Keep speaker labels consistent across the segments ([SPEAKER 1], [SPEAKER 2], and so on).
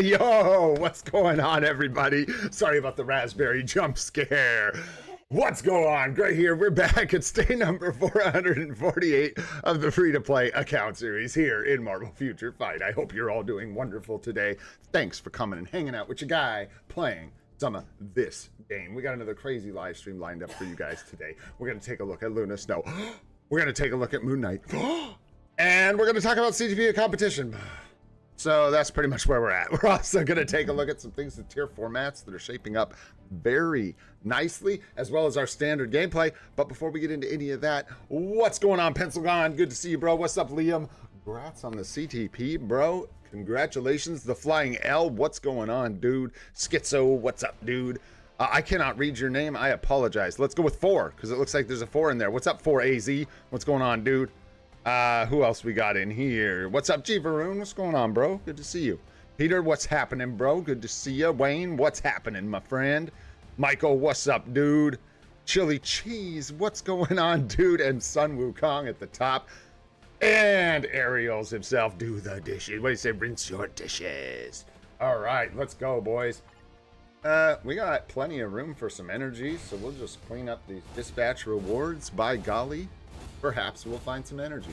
[SPEAKER 1] Yo, what's going on, everybody? Sorry about the raspberry jump scare. What's going on? Great here. We're back at stay number 448 of the free-to-play account series here in Marvel Future Fight. I hope you're all doing wonderful today. Thanks for coming and hanging out with your guy playing some of this game. We got another crazy live stream lined up for you guys today. We're going to take a look at Luna Snow. We're going to take a look at Moon Knight. And we're going to talk about CTP of Competition. So that's pretty much where we're at. We're also going to take a look at some things in tier formats that are shaping up very nicely, as well as our standard gameplay. But before we get into any of that, what's going on, Pencilgon? Good to see you, bro. What's up, Liam? Congrats on the CTP, bro. Congratulations. The Flying L. What's going on, dude? Schizo, what's up, dude? I cannot read your name. I apologize. Let's go with 4, because it looks like there's a 4 in there. What's up, 4AZ? What's going on, dude? Who else we got in here? What's up, G Varun? What's going on, bro? Good to see you. Peter, what's happening, bro? Good to see you. Wayne, what's happening, my friend? Michael, what's up, dude? Chili Cheese, what's going on, dude? And Sun Wukong at the top. And Ariel's himself, do the dishes. What do you say? Rinse your dishes. All right, let's go, boys. We got plenty of room for some energy, so we'll just clean up these dispatch rewards. By golly. Perhaps we'll find some energy.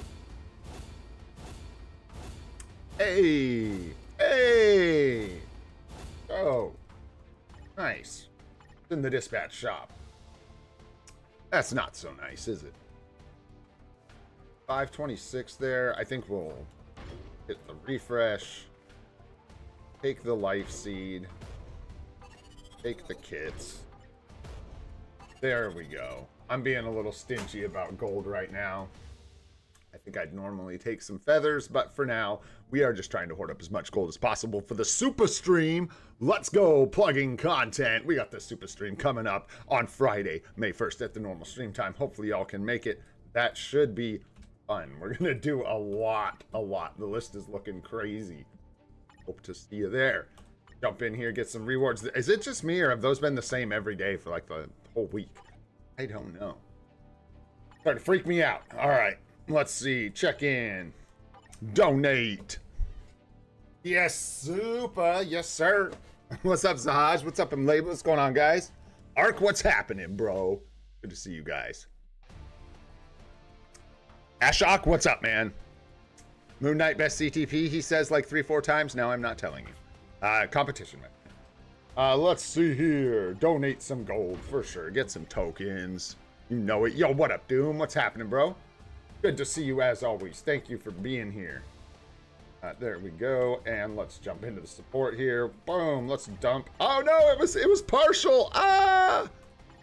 [SPEAKER 1] Hey! Hey! Oh. Nice. It's in the dispatch shop. That's not so nice, is it? 526 there. I think we'll hit the refresh. Take the life seed. Take the kits. There we go. I'm being a little stingy about gold right now. I think I'd normally take some feathers, but for now, we are just trying to hoard up as much gold as possible for the super stream. Let's go plugging content. We got the super stream coming up on Friday, May 1st at the normal stream time. Hopefully y'all can make it. That should be fun. We're going to do a lot. The list is looking crazy. Hope to see you there. Jump in here, get some rewards. Is it just me, or have those been the same every day for like the whole week? I don't know. Starting to freak me out. All right, let's see. Check in. Donate. Yes, super. Yes, sir. What's up, Zahaj? What's up, Mlaba? What's going on, guys? Ark, what's happening, bro? Good to see you guys. Ashok, what's up, man? Moon Knight best CTP, he says like 3-4 times. No, I'm not telling you. Competition, man. Let's see here. Donate some gold for sure. Get some tokens. You know it. Yo, what up, Doom? What's happening, bro? Good to see you as always. Thank you for being here. There we go. And let's jump into the support here. Boom. Let's dump. Oh no, it was partial. Ah,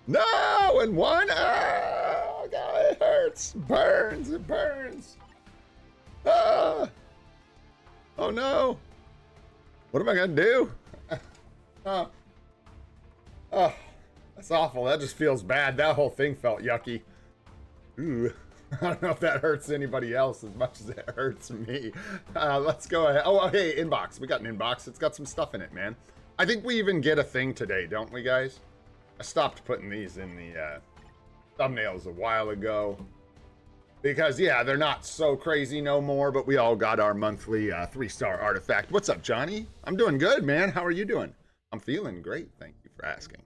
[SPEAKER 1] no, and one. Ah, God, it hurts. Burns. It burns. Ah. Oh no. What am I gonna do? Oh, that's awful. That just feels bad. That whole thing felt yucky. Ooh. I don't know if that hurts anybody else as much as it hurts me. Let's go ahead. Oh, hey, inbox. We got an inbox. It's got some stuff in it, man. I think we even get a thing today, don't we, guys? I stopped putting these in the thumbnails a while ago. Because, yeah, they're not so crazy no more, but we all got our monthly 3-star artifact. What's up, Johnny? I'm doing good, man. How are you doing? I'm feeling great. Thank you for asking.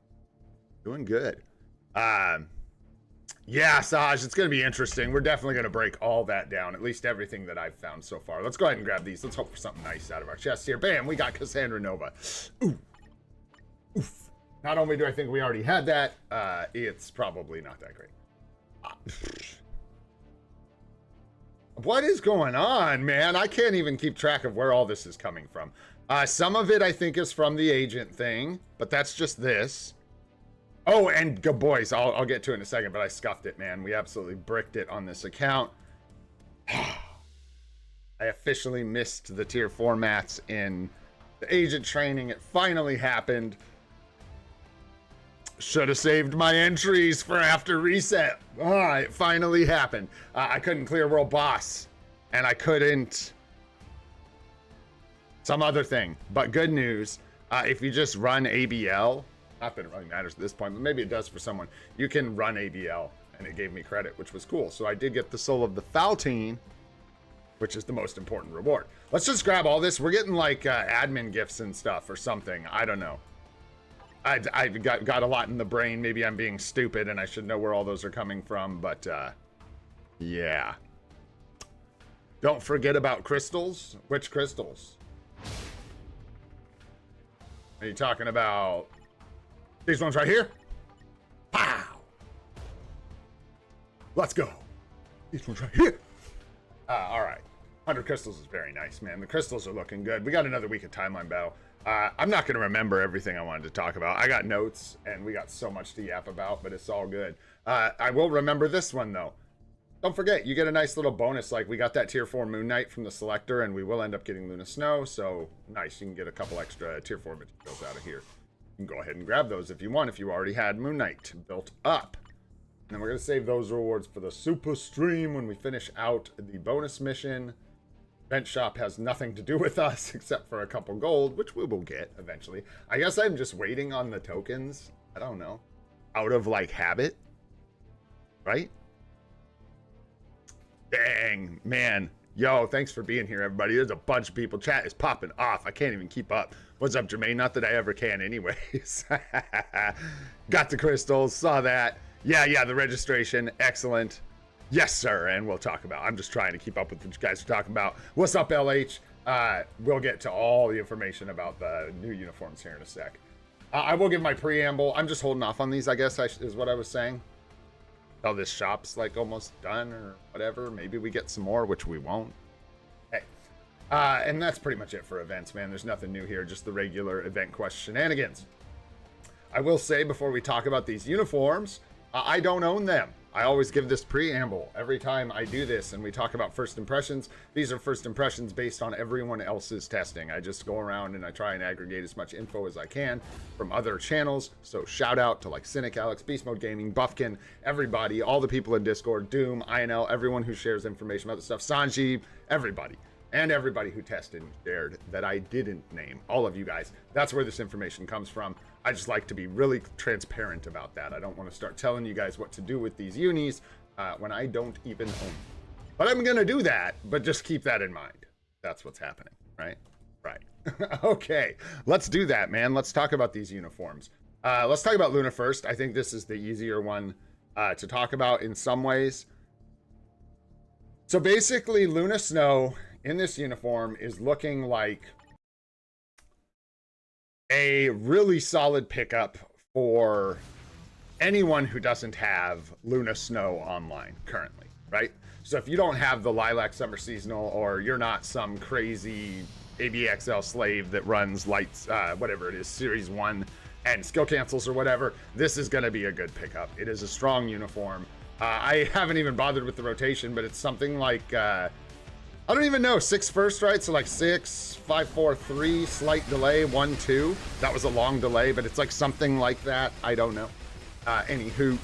[SPEAKER 1] Doing good. Yeah, Saj, it's going to be interesting. We're definitely going to break all that down, at least everything that I've found so far. Let's go ahead and grab these. Let's hope for something nice out of our chest here. Bam, we got Cassandra Nova. Ooh. Oof. Not only do I think we already had that, it's probably not that great. What is going on, man? I can't even keep track of where all this is coming from. Some of it I think is from the agent thing, but that's just this. Oh, and good boys, I'll get to it in a second, but I scuffed it, man. We absolutely bricked it on this account. I officially missed the tier formats in the agent training. It finally happened. Should have saved my entries for after reset. It finally happened. I couldn't clear world boss, and I couldn't some other thing. But good news, if you just run ABL, not that it really matters at this point, but maybe it does for someone, you can run ABL, and it gave me credit, which was cool. So I did get the Soul of the Faltine, which is the most important reward. Let's just grab all this. We're getting like admin gifts and stuff or something. I don't know. I've got a lot in the brain. Maybe I'm being stupid and I should know where all those are coming from, but yeah. Don't forget about crystals. Which crystals? Are you talking about these ones right here? Pow! Let's go. These ones right here. All right. 100 crystals is very nice, man. The crystals are looking good. We got another week of timeline battle. I'm not going to remember everything I wanted to talk about. I got notes, and we got so much to yap about, but it's all good. I will remember this one, though. Don't forget, you get a nice little bonus. Like, we got that tier 4 Moon Knight from the selector, and we will end up getting Luna Snow. So, nice. You can get a couple extra tier 4 materials out of here. You can go ahead and grab those if you want, if you already had Moon Knight built up. And then we're going to save those rewards for the super stream when we finish out the bonus mission. Event shop has nothing to do with us except for a couple gold, which we will get eventually. I guess I'm just waiting on the tokens. I don't know. Out of, like, habit. Right? Dang, man. Yo, thanks for being here, everybody. There's a bunch of people. Chat is popping off. I can't even keep up. What's up, Jermaine? Not that I ever can anyways. Got the crystals. Saw that. Yeah, the registration. Excellent. Yes, sir. And we'll talk about. I'm just trying to keep up with what you guys are talking about. What's up, LH? We'll get to all the information about the new uniforms here in a sec. I will give my preamble. I'm just holding off on these, I guess, is what I was saying. Oh, this shop's like almost done or whatever. Maybe we get some more, which we won't. Hey. And that's pretty much it for events, man. There's nothing new here. Just the regular event quest shenanigans. I will say before we talk about these uniforms, I don't own them. I always give this preamble every time I do this and we talk about first impressions. These are first impressions based on everyone else's testing. I just go around and I try and aggregate as much info as I can from other channels. So shout out to like Cynic, Alex, Beast Mode Gaming, Buffkin, everybody, all the people in Discord, Doom, INL, everyone who shares information about the stuff, Sanji, everybody. And everybody who tested and shared that I didn't name, all of you guys. That's where this information comes from. I just like to be really transparent about that. I don't want to start telling you guys what to do with these unis when I don't even own them. But I'm going to do that, but just keep that in mind. That's what's happening, right? Right. Okay, let's do that, man. Let's talk about these uniforms. Let's talk about Luna first. I think this is the easier one to talk about in some ways. So basically, Luna Snow in this uniform is looking like a really solid pickup for anyone who doesn't have Luna Snow online currently, right? So if you don't have the Lilac Summer Seasonal, or you're not some crazy ABXL slave that runs lights, whatever it is, Series 1 and skill cancels or whatever, this is going to be a good pickup. It is a strong uniform. I haven't even bothered with the rotation, but it's something like I don't even know, 6 first, right? So like 6, 5, 4, 3, slight delay, 1, 2. That was a long delay, but it's like something like that. I don't know. Anywho.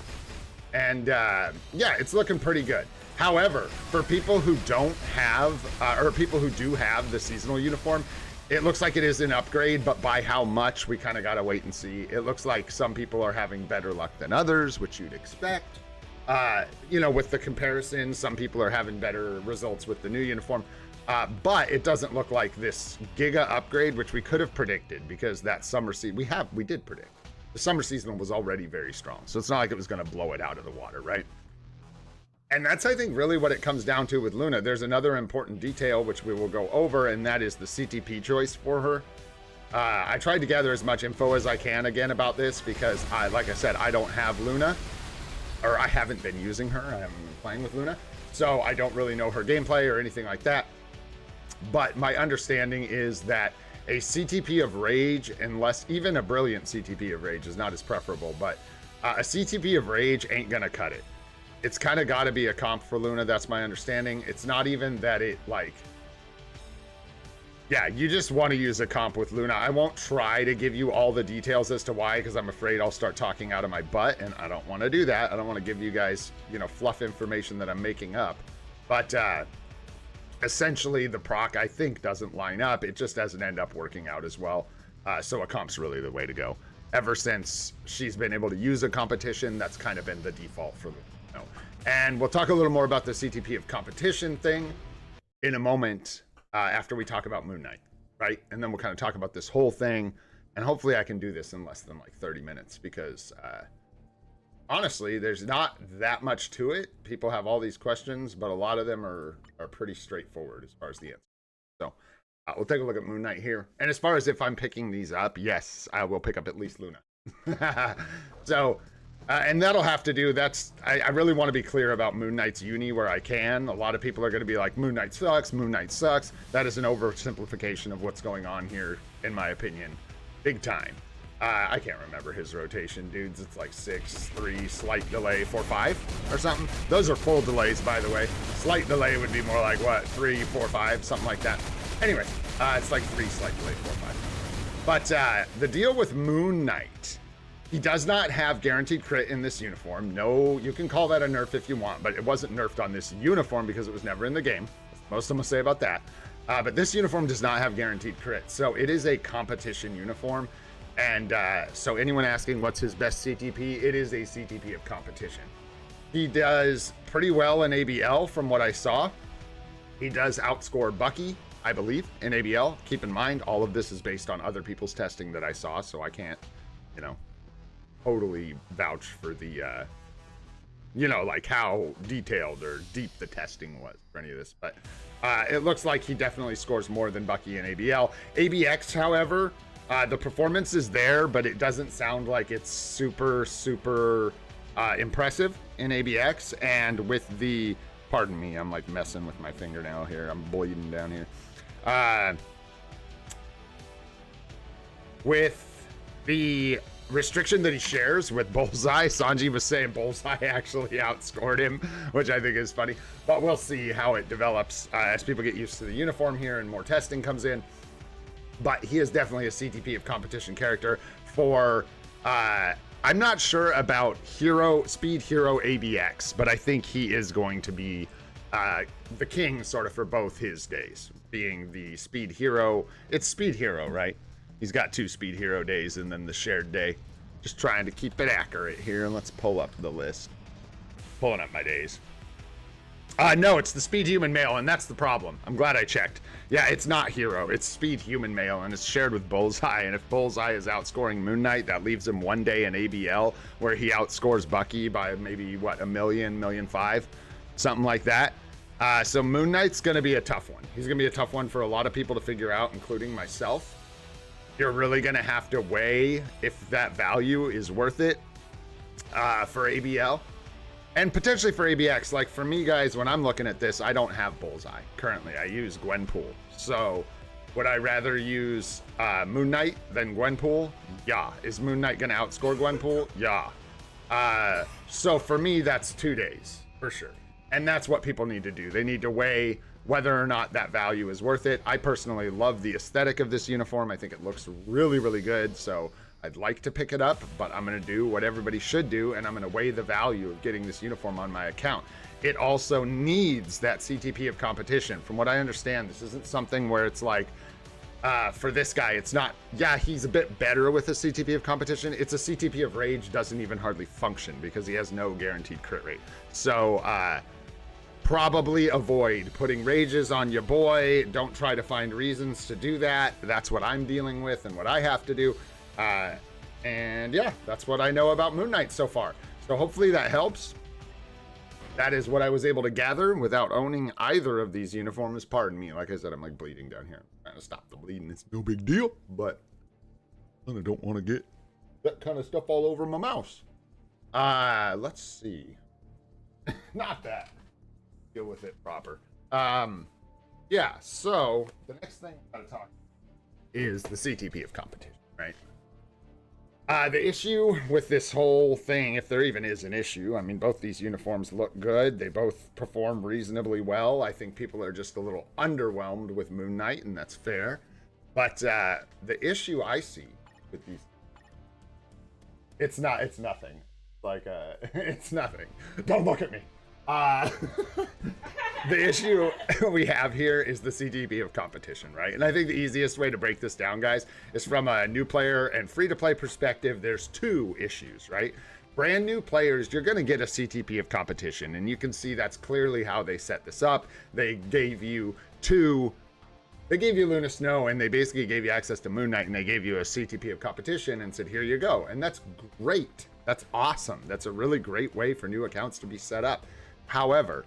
[SPEAKER 1] And yeah, it's looking pretty good. However, for people who don't have, or people who do have the seasonal uniform, it looks like it is an upgrade, but by how much, we kind of got to wait and see. It looks like some people are having better luck than others, which you'd expect. You know, with the comparison, some people are having better results with the new uniform, but it doesn't look like this giga upgrade, which we could have predicted, because that summer season we did predict. The summer season was already very strong, so it's not like it was going to blow it out of the water, right? And that's, I think, really what it comes down to with Luna. There's another important detail which we will go over, and that is the CTP choice for her. I tried to gather as much info as I can again about this, because like I said, I don't have Luna. Or I haven't been using her. I haven't been playing with Luna. So I don't really know her gameplay or anything like that. But my understanding is that a CTP of Rage, unless even a brilliant CTP of Rage is not as preferable, but a CTP of Rage ain't gonna cut it. It's kind of got to be a comp for Luna. That's my understanding. It's not even that it like... Yeah, you just want to use a comp with Luna. I won't try to give you all the details as to why, because I'm afraid I'll start talking out of my butt, and I don't want to do that. I don't want to give you guys, you know, fluff information that I'm making up. But essentially, the proc, I think, doesn't line up. It just doesn't end up working out as well. So a comp's really the way to go. Ever since she's been able to use a competition, that's kind of been the default for Luna. And we'll talk a little more about the CTP of Competition thing. in a moment after we talk about Moon Knight, right? And then we'll kind of talk about this whole thing, and hopefully I can do this in less than like 30 minutes because honestly, there's not that much to it. People have all these questions, but a lot of them are pretty straightforward as far as the answer. So we'll take a look at Moon Knight here. And as far as if I'm picking these up, yes, I will pick up at least Luna. So, and that'll have to do, I really want to be clear about Moon Knight's uni where I can. A lot of people are going to be like, Moon Knight sucks, Moon Knight sucks. That is an oversimplification of what's going on here, in my opinion. Big time. I can't remember his rotation, dudes. It's like 6-3, slight delay, 4-5 or something. Those are full delays, by the way. Slight delay would be more like, what, 3-4-5, something like that. Anyway, it's like 3 slight delay, 4-5. But the deal with Moon Knight, he does not have guaranteed crit in this uniform. No, you can call that a nerf if you want, but it wasn't nerfed on this uniform because it was never in the game. Most of them will say about that. But this uniform does not have guaranteed crit, so it is a competition uniform. And so anyone asking what's his best CTP, it is a CTP of Competition. He does pretty well in ABL from what I saw. He does outscore Bucky, I believe, in ABL. Keep in mind, all of this is based on other people's testing that I saw, so I can't, you know, totally vouch for the, you know, like how detailed or deep the testing was for any of this. But it looks like he definitely scores more than Bucky in ABL. ABX, however, the performance is there, but it doesn't sound like it's super impressive in ABX. And with the, pardon me, I'm like messing with my fingernail here. I'm bleeding down here. With the restriction that he shares with Bullseye, Sanji was saying Bullseye actually outscored him, which I think is funny. But we'll see how it develops as people get used to the uniform here and more testing comes in. But he is definitely a CTP of Competition character for, I'm not sure about Speed Hero ABX, but I think he is going to be the king sort of for both his days, being the Speed Hero. It's Speed Hero, right? He's got 2 Speed Hero days and then the shared day. Just trying to keep it accurate here. Let's pull up the list. Pulling up my days. No, it's the Speed Human Male, and that's the problem. I'm glad I checked. Yeah, it's not Hero. It's Speed Human Male, and it's shared with Bullseye. And if Bullseye is outscoring Moon Knight, that leaves him one day in ABL where he outscores Bucky by maybe, what, 1 million, 1.5 million, something like that. So Moon Knight's going to be a tough one. He's going to be a tough one for a lot of people to figure out, including myself. You're really going to have to weigh if that value is worth it for ABL. And potentially for ABX. Like for me, guys, when I'm looking at this, I don't have Bullseye currently. I use Gwenpool. So would I rather use Moon Knight than Gwenpool? Yeah. Is Moon Knight going to outscore Gwenpool? Yeah. So for me, that's 2 days for sure. And that's what people need to do. They need to weigh whether or not that value is worth it. I personally love the aesthetic of this uniform. I think it looks really, really good. So I'd like to pick it up, but I'm going to do what everybody should do, and I'm going to weigh the value of getting this uniform on my account. It also needs that CTP of Competition. From what I understand, this isn't something where it's like, for this guy, it's not, yeah, he's a bit better with a CTP of Competition. It's a CTP of Rage doesn't even hardly function because he has no guaranteed crit rate. So, probably avoid putting rages on your boy. Don't try to find reasons to do that. That's what I'm dealing with and what I have to do. And yeah, that's what I know about Moon Knight so far. So hopefully that helps. That is what I was able to gather without owning either of these uniforms. Pardon me. Like I said, I'm like bleeding down here. I'm trying to stop the bleeding. It's no big deal, but I don't want to get that kind of stuff all over my mouse. Let's see. Not that. Deal with it proper. Yeah, so the next thing I gotta talk is the CTP of Competition, right? The issue with this whole thing, if there even is an issue, I mean, both these uniforms look good. They both perform reasonably well. I think people are just a little underwhelmed with Moon Knight, and that's fair. But the issue I see with these, it's nothing. Like, it's nothing. Don't look at me. The issue we have here is the CTP of Competition, right? And I think the easiest way to break this down, guys, is from a new player and free-to-play perspective. There's 2 issues, right? brand new players, you're going to get a CTP of competition, and you can see that's clearly how they set this up. They gave you Luna Snow, and they basically gave you access to Moon Knight, and they gave you a CTP of competition and said, here you go. And that's great. That's awesome. That's a really great way for new accounts to be set up. However,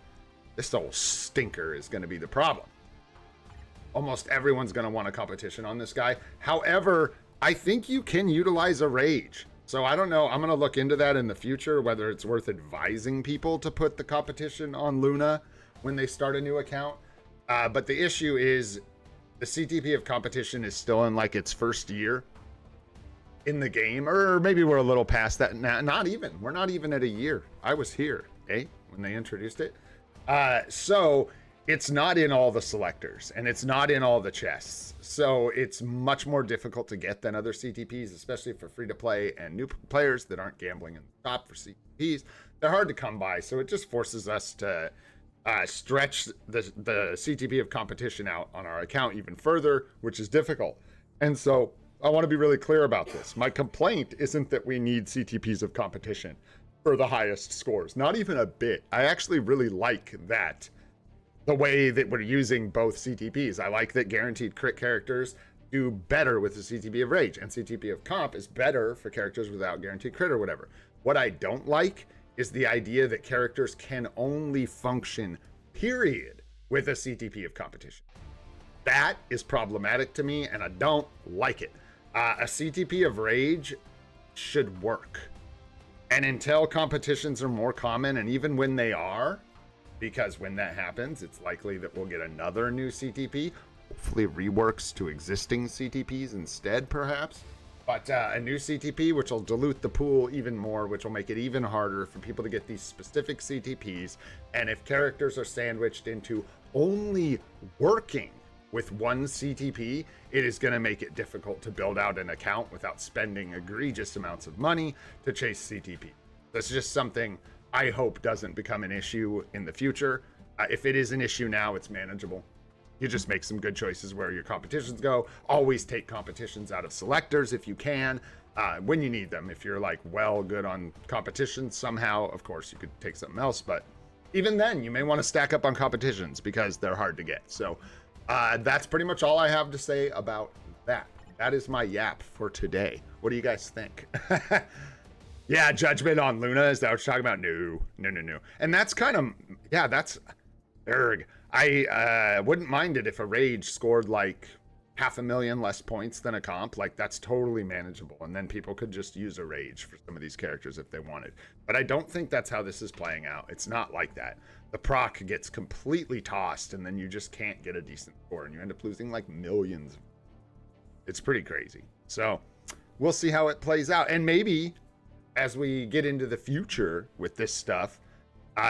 [SPEAKER 1] this old stinker is going to be the problem. Almost everyone's going to want a competition on this guy. However, I think you can utilize a rage. So I don't know. I'm going to look into that in the future, whether it's worth advising people to put the competition on Luna when they start a new account. But the issue is the CTP of competition is still in like its first year in the game, or maybe we're a little past that now. Not even. We're not even at a year. I was here, when they introduced it. So it's not in all the selectors, and it's not in all the chests. So it's much more difficult to get than other CTPs, especially for free-to-play and new players that aren't gambling in the top for CTPs. They're hard to come by, so it just forces us to stretch the CTP of competition out on our account even further, which is difficult. And so I want to be really clear about this. My complaint isn't that we need CTPs of competition for the highest scores. Not even a bit. I actually really like that, the way that we're using both CTPs. I like that guaranteed crit characters do better with the CTP of Rage, and CTP of Comp is better for characters without guaranteed crit or whatever. What I don't like is the idea that characters can only function, period, with a CTP of competition. That is problematic to me, and I don't like it. A CTP of Rage should work. And until competitions are more common, and even when they are, because when that happens, it's likely that we'll get another new CTP, hopefully reworks to existing CTPs instead, perhaps. But a new CTP, which will dilute the pool even more, which will make it even harder for people to get these specific CTPs. And if characters are sandwiched into only working with one CTP, it is going to make it difficult to build out an account without spending egregious amounts of money to chase CTP. That's just something I hope doesn't become an issue in the future. If it is an issue now, it's manageable. You just make some good choices where your competitions go. Always take competitions out of selectors if you can, when you need them. If you're like good on competitions somehow, of course you could take something else, but even then you may want to stack up on competitions because they're hard to get. So that's pretty much all I have to say about that. That is my yap for today. What do you guys think? Yeah, judgment on Luna, is that what you're talking about? No. And that's kind of, yeah, that's erg. I wouldn't mind it if a Rage scored like 500,000 less points than a comp. Like, that's totally manageable, and then people could just use a Rage for some of these characters if they wanted. But I don't think that's how this is playing out. It's not like that. The proc gets completely tossed, and then you just can't get a decent score, and you end up losing like millions. It's pretty crazy. So we'll see how it plays out, and maybe as we get into the future with this stuff,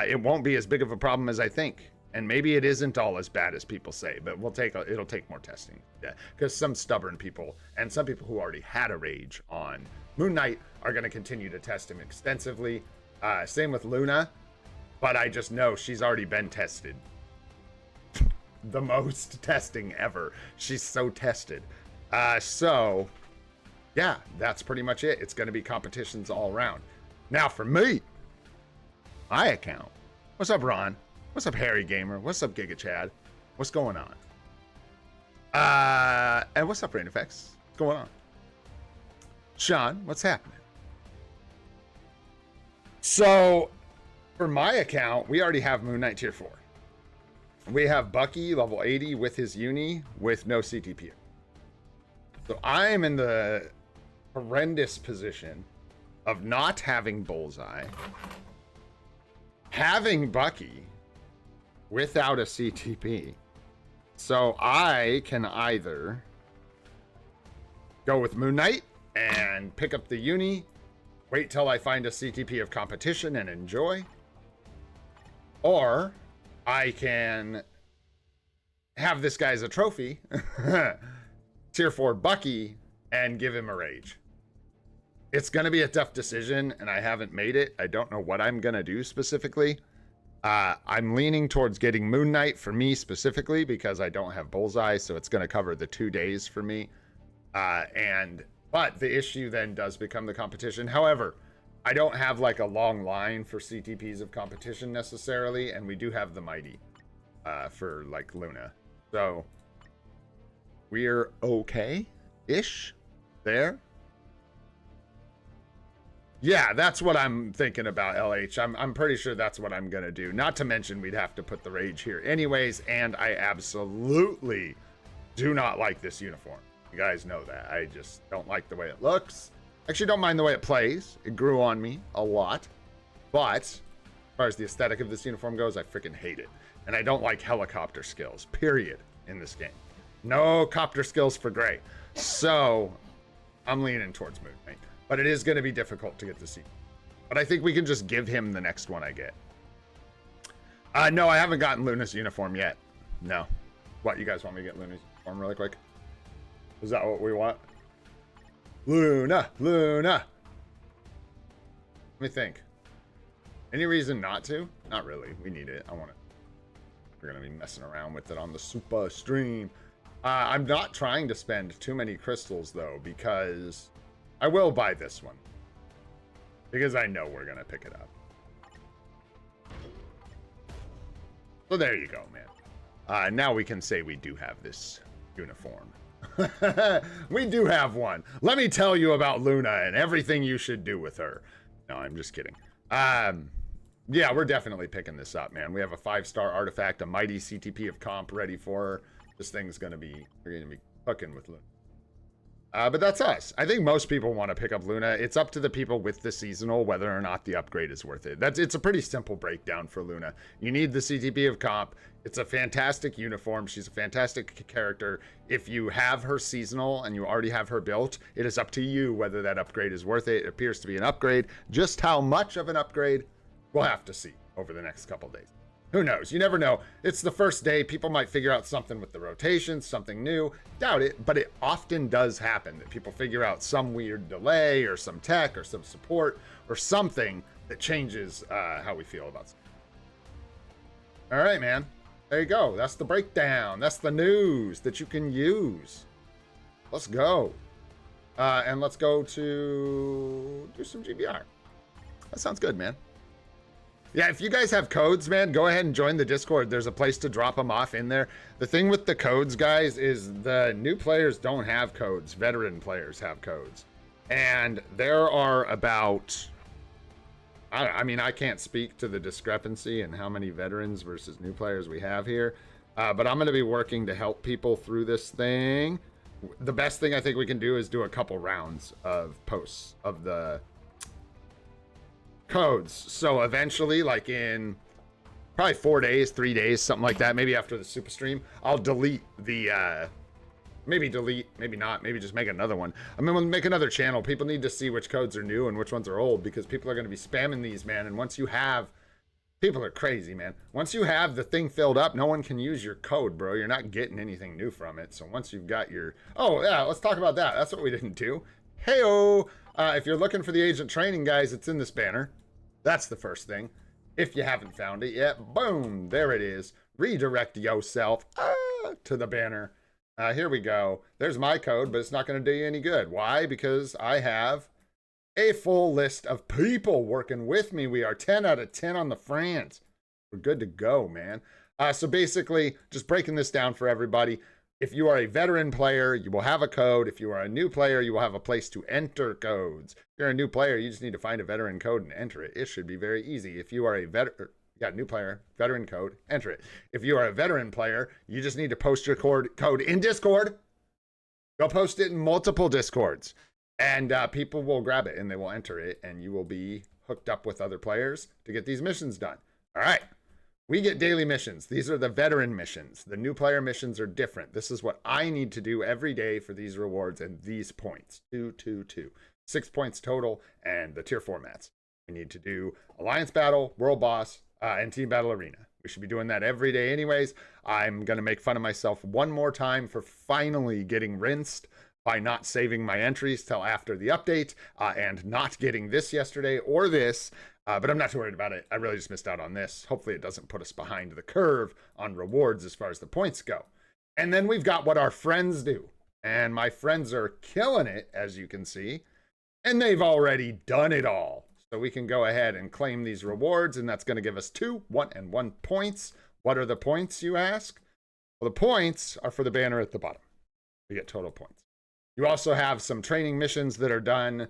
[SPEAKER 1] it won't be as big of a problem as I think. And maybe it isn't all as bad as people say, but it'll take more testing. Yeah, because some stubborn people and some people who already had a Rage on Moon Knight are going to continue to test him extensively. Same with Luna, but I just know she's already been tested. The most testing ever. She's so tested. So, yeah, that's pretty much it. It's going to be competitions all around. Now for me, my account. What's up, Ron? What's up, Harry Gamer? What's up, Giga Chad? What's going on? And what's up, Rain Effects? What's going on? Sean, what's happening? So, for my account, we already have Moon Knight Tier 4. We have Bucky, level 80, with his uni, with no CTP. So, I am in the horrendous position of not having Bullseye, having Bucky without a CTP. So I can either go with Moon Knight and pick up the uni, wait till I find a CTP of competition and enjoy, or I can have this guy as a trophy, Tier 4 Bucky, and give him a Rage. It's going to be a tough decision, and I haven't made it. I don't know what I'm going to do specifically. I'm leaning towards getting Moon Knight for me specifically because I don't have Bullseye, so it's going to cover the 2 days for me. But the issue then does become the competition. However, I don't have like a long line for CTPs of competition necessarily, and we do have the Mighty for like Luna. So we're okay-ish there. Yeah, that's what I'm thinking about, LH. I'm pretty sure that's what I'm going to do. Not to mention we'd have to put the Rage here anyways, and I absolutely do not like this uniform. You guys know that. I just don't like the way it looks. Actually, don't mind the way it plays. It grew on me a lot. But as far as the aesthetic of this uniform goes, I freaking hate it. And I don't like helicopter skills, period, in this game. No copter skills for Gray. So I'm leaning towards Moon Knight. But it is going to be difficult to get to see. But I think we can just give him the next one I get. No, I haven't gotten Luna's uniform yet. No. What, you guys want me to get Luna's uniform really quick? Is that what we want? Luna! Luna! Let me think. Any reason not to? Not really. We need it. I want it. We're going to be messing around with it on the super stream. I'm not trying to spend too many crystals, though, because I will buy this one. Because I know we're going to pick it up. So there you go, man. Now we can say we do have this uniform. We do have one. Let me tell you about Luna and everything you should do with her. No, I'm just kidding. Yeah, we're definitely picking this up, man. We have a 5-star artifact, a mighty CTP of comp ready for her. This thing's gonna be, we're gonna be hooking with Luna. But that's us. I think most people want to pick up Luna. It's up to the people with the seasonal whether or not the upgrade is worth it. It's a pretty simple breakdown for Luna. You need the CTP of comp. It's a fantastic uniform. She's a fantastic character. If you have her seasonal and you already have her built, it is up to you whether that upgrade is worth it. It appears to be an upgrade. Just how much of an upgrade, we'll have to see over the next couple days. Who knows? You never know. It's the first day. People might figure out something with the rotations, something new. Doubt it, but it often does happen that people figure out some weird delay or some tech or some support or something that changes how we feel about something. All right, man. There you go. That's the breakdown. That's the news that you can use. Let's go. And let's go to do some GBR. That sounds good, man. Yeah, if you guys have codes, man, go ahead and join the Discord. There's a place to drop them off in there. The thing with the codes, guys, is the new players don't have codes. Veteran players have codes. And there are about, I mean, I can't speak to the discrepancy and how many veterans versus new players we have here. But I'm going to be working to help people through this thing. The best thing I think we can do is do a couple rounds of posts of the codes. So eventually, like in probably 4 days, 3 days, something like that, maybe after the super stream, I'll delete the maybe delete, maybe not, maybe just make another one. I mean, we'll make another channel. People need to see which codes are new and which ones are old, because people are going to be spamming these, man. And once you have, people are crazy, man. Once you have the thing filled up, no one can use your code, bro. You're not getting anything new from it. So once you've got your, oh yeah, let's talk about that. That's what we didn't do. Heyo, if you're looking for the agent training, guys, it's in this banner. That's the first thing. If you haven't found it yet, boom, there it is. Redirect yourself to the banner. Here we go. There's my code, but it's not going to do you any good. Why? Because I have a full list of people working with me. We are 10 out of 10 on the France. We're good to go, man. So basically, just breaking this down for everybody. If you are a veteran player, you will have a code. If you are a new player, you will have a place to enter codes. If you're a new player, you just need to find a veteran code and enter it. It should be very easy. If you are a new player, veteran code, enter it. If you are a veteran player, you just need to post your code in Discord. Go post it in multiple Discords. And people will grab it and they will enter it. And you will be hooked up with other players to get these missions done. All right. We get daily missions. These are the veteran missions. The new player missions are different. This is what I need to do every day for these rewards and these points. 2, 2, 2. 6 points total, and the tier formats. We need to do Alliance Battle, World Boss, and Team Battle Arena. We should be doing that every day anyways. I'm going to make fun of myself one more time for finally getting rinsed by not saving my entries till after the update and not getting this yesterday or this. But I'm not too worried about it. I really just missed out on this. Hopefully it doesn't put us behind the curve on rewards as far as the points go. And then we've got what our friends do. And my friends are killing it, as you can see. And they've already done it all. So we can go ahead and claim these rewards, and that's going to give us 2, 1, and 1 points. What are the points, you ask? Well, the points are for the banner at the bottom. We get total points. You also have some training missions that are done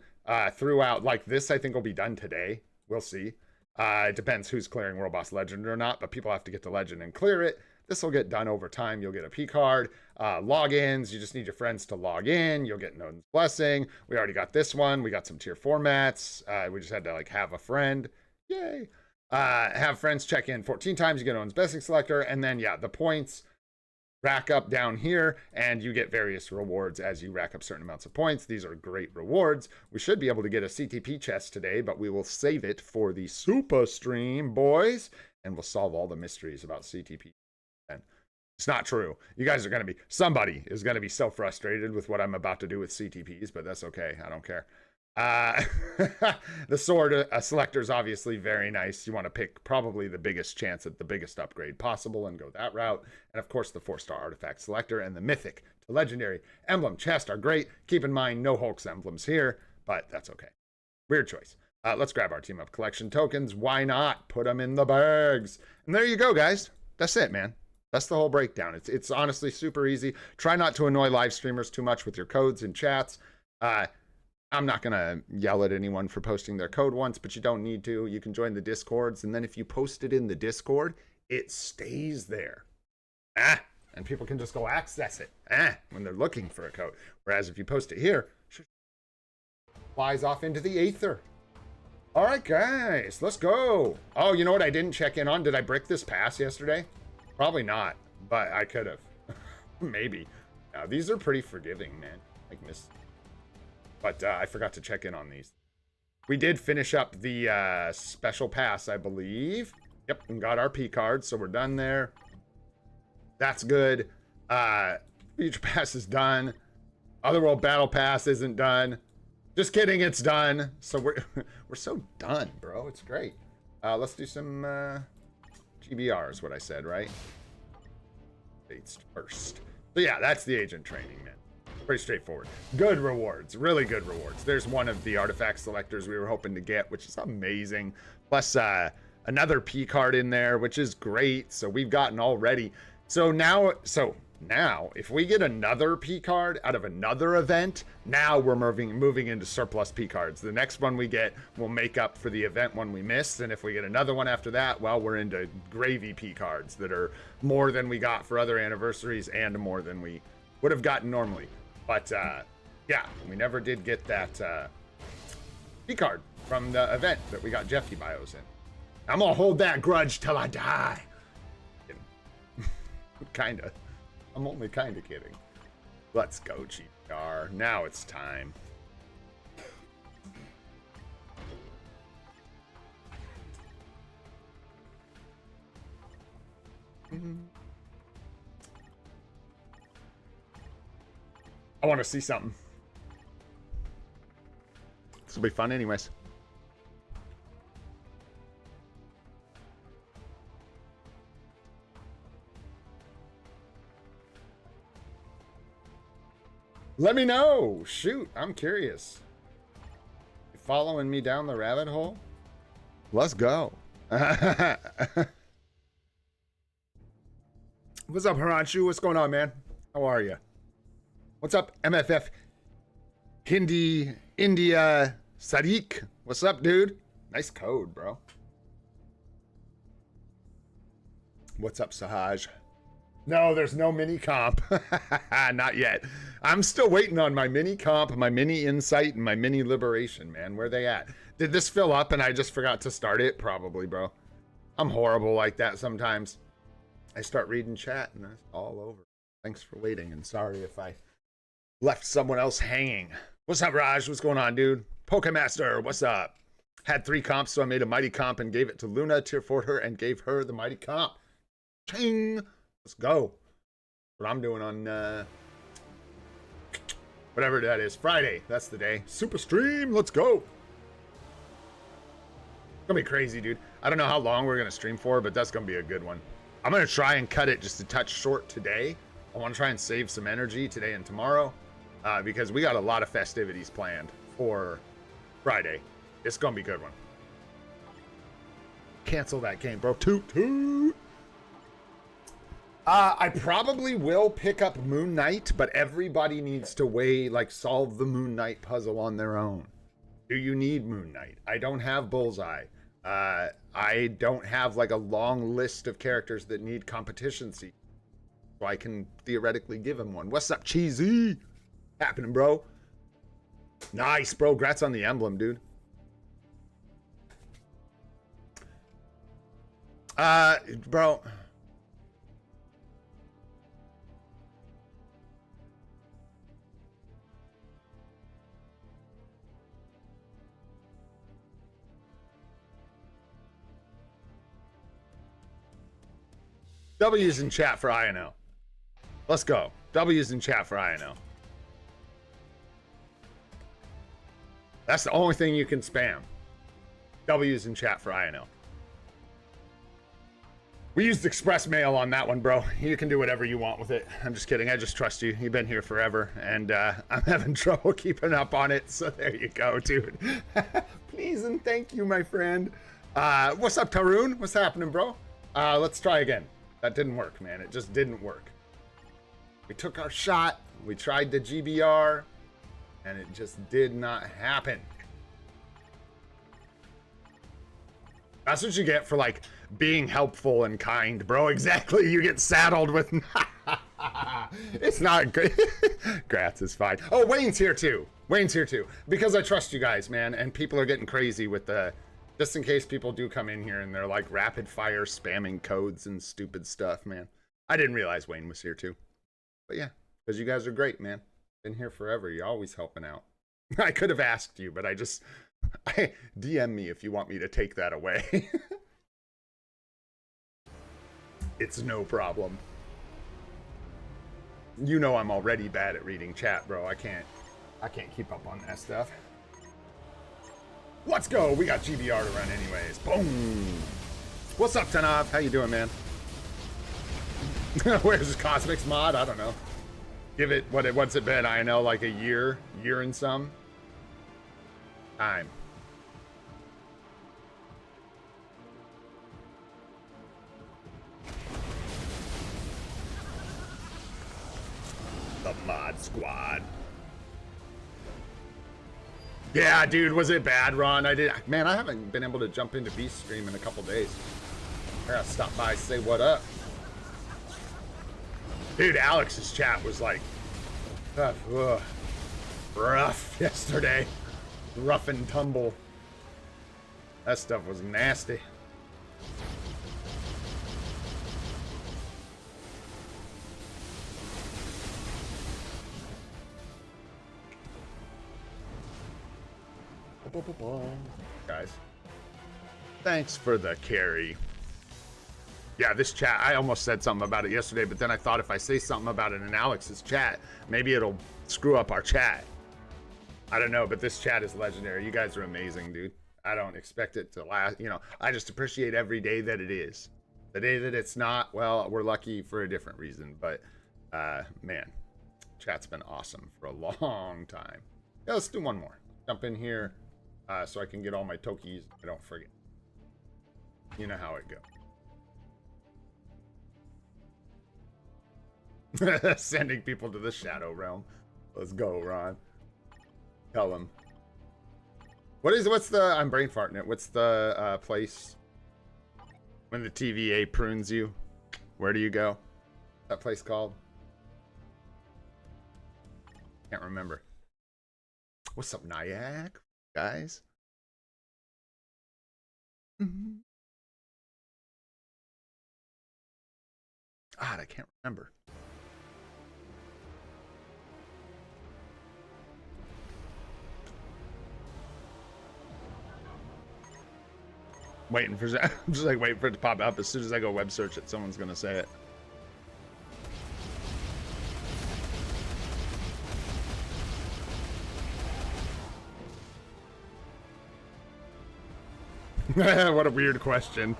[SPEAKER 1] throughout. Like this, I think will be done today. We'll see. It depends who's clearing World Boss Legend or not, but people have to get the Legend and clear it. This will get done over time. You'll get a P card. Logins, you just need your friends to log in. You'll get Noden's Blessing. We already got this one. We got some tier 4 mats. We just had to like have a friend. Yay. Have friends check in 14 times. You get Noden's Blessing Selector. And then, yeah, the points rack up down here, and you get various rewards as you rack up certain amounts of points. These are great rewards. We should be able to get a CTP chest today, but we will save it for the super stream, boys, and we'll solve all the mysteries about CTP. And it's not true. You guys are going to be, somebody is going to be so frustrated with what I'm about to do with CTPs, but that's okay. I don't care. The sword selector is obviously very nice. You want to pick probably the biggest chance at the biggest upgrade possible and go that route. And of course, the 4-star artifact selector and the mythic to legendary emblem chest are great. Keep in mind, no Hulk's emblems here, but that's okay. Weird choice. Let's grab our team up collection tokens. Why not? Put them in the bags. And there you go, guys. That's it, man. That's the whole breakdown. It's honestly super easy. Try not to annoy live streamers too much with your codes and chats. I'm not going to yell at anyone for posting their code once, but you don't need to. You can join the Discords, and then if you post it in the Discord, it stays there. And people can just go access it when they're looking for a code. Whereas if you post it here, it flies off into the aether. All right, guys, let's go. Oh, you know what I didn't check in on? Did I brick this pass yesterday? Probably not, but I could have. Maybe. Now, these are pretty forgiving, man. Like miss. But I forgot to check in on these. We did finish up the special pass, I believe. Yep, and got our P card, so we're done there. That's good. Future pass is done. Otherworld battle pass isn't done. Just kidding, it's done. So we're so done, bro. It's great. Let's do some GBR is what I said, right? Dates first. So yeah, that's the agent training, man. Pretty straightforward. Good rewards, really good rewards. There's one of the artifact selectors we were hoping to get, which is amazing. Plus another P card in there, which is great. So we've gotten already. So now, if we get another P card out of another event, now we're moving into surplus P cards. The next one we get will make up for the event one we missed, and if we get another one after that, well, we're into gravy P cards that are more than we got for other anniversaries and more than we would have gotten normally. But yeah, we never did get that P card from the event that we got Jeffy bios in. I'm gonna hold that grudge till I die. Kinda. I'm only kinda kidding. Let's go, GBR. Now it's time. I want to see something. This will be fun anyways. Let me know. Shoot, I'm curious. You following me down the rabbit hole? Let's go. What's up, Haranshu? What's going on, man? How are you? What's up, MFF? Hindi, India, Sadiq. What's up, dude? Nice code, bro. What's up, Sahaj? No, there's no mini comp. Not yet. I'm still waiting on my mini comp, my mini insight, and my mini liberation, man. Where they at? Did this fill up and I just forgot to start it? Probably, bro. I'm horrible like that sometimes. I start reading chat and it's all over. Thanks for waiting, and sorry if I left someone else hanging. What's up, Raj? What's going on, dude? Pokemaster, what's up? Had 3 comps, so I made a mighty comp and gave it to Luna, tier 4'd her, and gave her the mighty comp. Ching! Let's go. What I'm doing on whatever that is. Friday. That's the day. Super stream. Let's go. It's gonna be crazy, dude. I don't know how long we're gonna stream for, but that's gonna be a good one. I'm gonna try and cut it just a touch short today. I want to try and save some energy today and tomorrow because we got a lot of festivities planned for Friday. It's gonna be a good one. Cancel that game, bro. Toot toot. I probably will pick up Moon Knight, but everybody needs to solve the Moon Knight puzzle on their own. Do you need Moon Knight? I don't have Bullseye. I don't have like a long list of characters that need competition seats. So I can theoretically give him one. What's up, Cheesy? Happening, bro? Nice, bro. Grats on the emblem, dude. Bro. W's in chat for INL. Let's go. W's in chat for INL. That's the only thing you can spam. W's in chat for INL. We used express mail on that one, bro. You can do whatever you want with it. I'm just kidding. I just trust you. You've been here forever, and I'm having trouble keeping up on it. So there you go, dude. Please and thank you, my friend. What's up, Tarun? What's happening, bro? Let's try again. That didn't work, man. It just didn't work. We took our shot. We tried the GBR, and it just did not happen. That's what you get for, like, being helpful and kind, bro. Exactly. You get saddled with... It's not good. Gratz is fine. Oh, Wayne's here, too. Wayne's here, too. Because I trust you guys, man, and people are getting crazy with the... Just in case people do come in here and they're, like, rapid-fire spamming codes and stupid stuff, man. I didn't realize Wayne was here, too. But, yeah, because you guys are great, man. Been here forever. You're always helping out. I could have asked you, but I DM me if you want me to take that away. It's no problem. You know I'm already bad at reading chat, bro. I can't keep up on that stuff. Let's go. We got GBR to run anyways. Boom. What's up, Tanav? How you doing, man? Where's this Cosmics mod? I don't know. Give it what's it been? I know, like a year and some time. The mod squad. Yeah, dude, was it bad, Ron? Man, I haven't been able to jump into Beast Stream in a couple days. I gotta stop by, say what up. Dude, Alex's chat was like rough yesterday. Rough and tumble. That stuff was nasty. Guys, thanks for the carry. Yeah, this chat, I almost said something about it yesterday, but then I thought if I say something about it in Alex's chat, maybe it'll screw up our chat. I don't know, but this chat is legendary. You guys are amazing, dude. I don't expect it to last, you know, I just appreciate every day that it is. The day that it's not, well, we're lucky for a different reason, but man, chat's been awesome for a long time. Yeah, let's do one more. Jump in here. So I can get all my Tokis. I don't forget. You know how it goes. Sending people to the Shadow Realm. Let's go, Ron. Tell them. What's the... I'm brain farting it. What's the place when the TVA prunes you? Where do you go? That place called? Can't remember. What's up, Nyack? Guys. God, I can't remember. Waiting for I'm just like waiting for it to pop up. As soon as I go web search it, someone's gonna say it. What a weird question.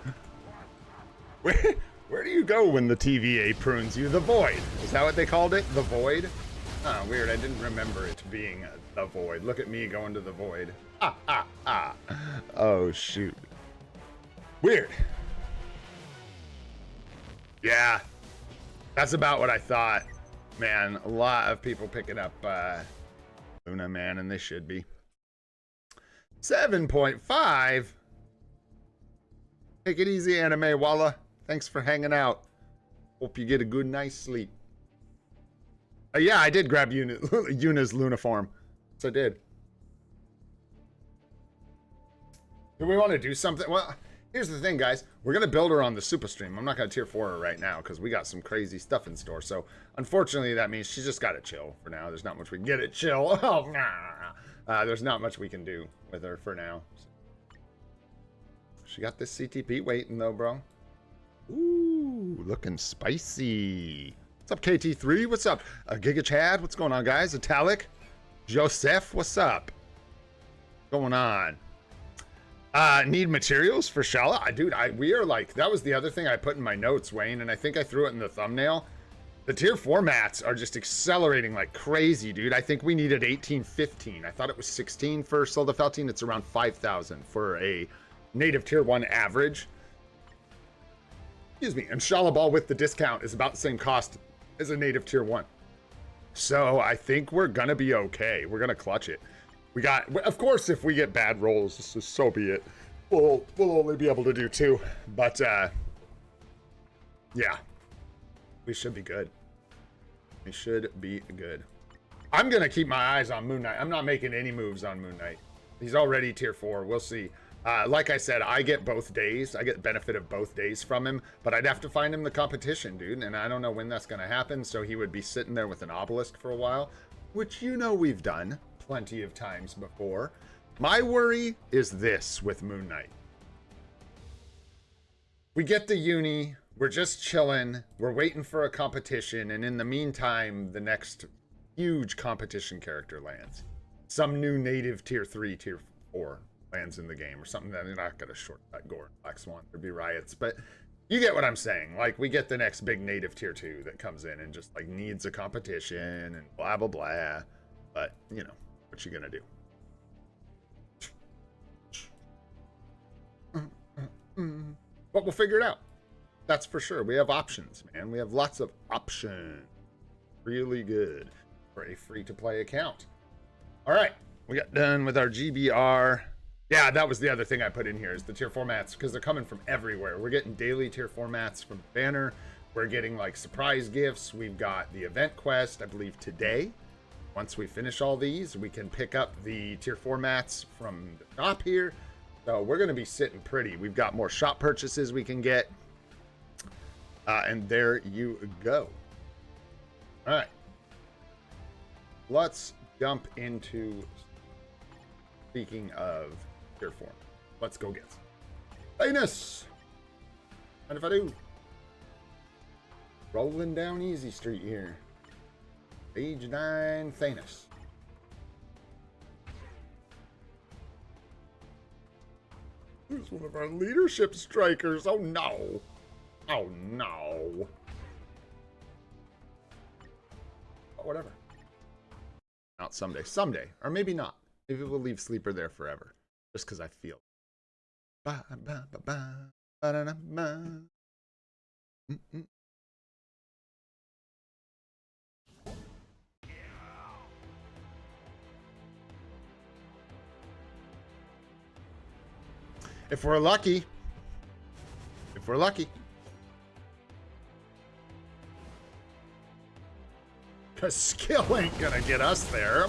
[SPEAKER 1] Where do you go when the TVA prunes you? The Void. Is that what they called it? The Void? Oh, weird. I didn't remember it being the Void. Look at me going to the Void. Oh, shoot. Weird. Yeah, that's about what I thought. Man, a lot of people picking up Luna, man, and they should be. 7.5. Take it easy, Anime Walla. Thanks for hanging out. Hope you get a good night's sleep. Yeah, I did grab Yuna's Luniform. Yes, I did. Do we want to do something? Well, here's the thing, guys. We're going to build her on the Super Stream. I'm not going to tier 4 her right now because we got some crazy stuff in store. So, unfortunately, that means she's just got to chill for now. There's not much we can get it chill. Oh, nah. There's not much we can do with her for now. She got this CTP waiting, though, bro. Ooh, looking spicy. What's up, KT3? What's up? Giga Chad? What's going on, guys? Italic? Joseph? What's up? What's going on? Need materials for Shala? Dude, we are like, that was the other thing I put in my notes, Wayne, and I think I threw it in the thumbnail. The tier 4 mats are just accelerating like crazy, dude. I think we needed 1815. I thought it was 16 for Soldafeltine. It's around 5,000 for a native tier 1 average. Excuse me. And Shala Ball with the discount is about the same cost as a native tier 1. So I think we're going to be okay. We're going to clutch it. We got, of course, if we get bad rolls, so be it. We'll only be able to do 2. But, yeah. We should be good. We should be good. I'm going to keep my eyes on Moon Knight. I'm not making any moves on Moon Knight. He's already tier 4. We'll see. Like I said, I get both days. I get benefit of both days from him. But I'd have to find him the competition, dude. And I don't know when that's going to happen. So he would be sitting there with an obelisk for a while. Which, you know, we've done plenty of times before. My worry is this with Moon Knight. We get the uni. We're just chilling. We're waiting for a competition. And in the meantime, the next huge competition character lands. Some new native tier 3, tier 4 lands in the game or something that they're not going to shortcut Gore and Black Swan. There'd be riots. But you get what I'm saying. Like, we get the next big native tier 2 that comes in and just, like, needs a competition and blah, blah, blah. But, you know, what you going to do? But we'll figure it out. That's for sure. We have options, man. We have lots of options. Really good for a free-to-play account. All right. We got done with our GBR. Yeah, that was the other thing I put in here is the tier 4 mats because they're coming from everywhere. We're getting daily tier 4 mats from Banner. We're getting, like, surprise gifts. We've got the event quest, I believe, today. Once we finish all these, we can pick up the tier 4 mats from the shop here. So we're going to be sitting pretty. We've got more shop purchases we can get. And there you go. All right. Let's jump into, speaking of tier 4. Let's go get some. Thanos! And if I do. Rolling down Easy Street here. Age 9 Thanos. Who's one of our leadership strikers? Oh no. Oh no. But whatever. Out someday. Someday. Or maybe not. Maybe we'll leave Sleeper there forever. Just because I feel. Ba, ba, ba, ba, ba, da, da, ba. If we're lucky. If we're lucky. Because skill ain't gonna get us there.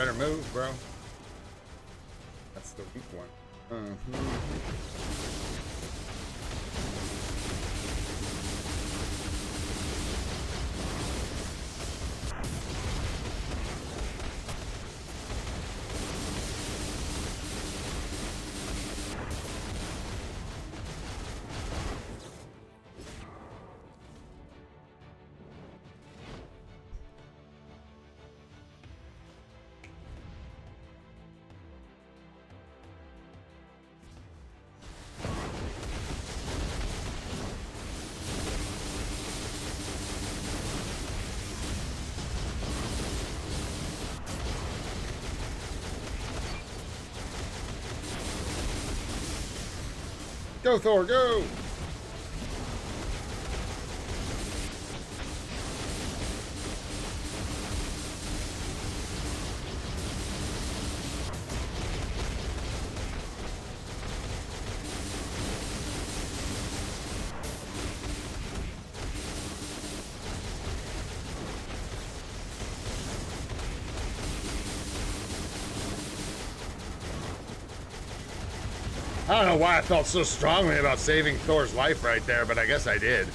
[SPEAKER 1] better move, bro. That's the weak one. Go, Thor, go! I don't know why I felt so strongly about saving Thor's life right there, but I guess I did.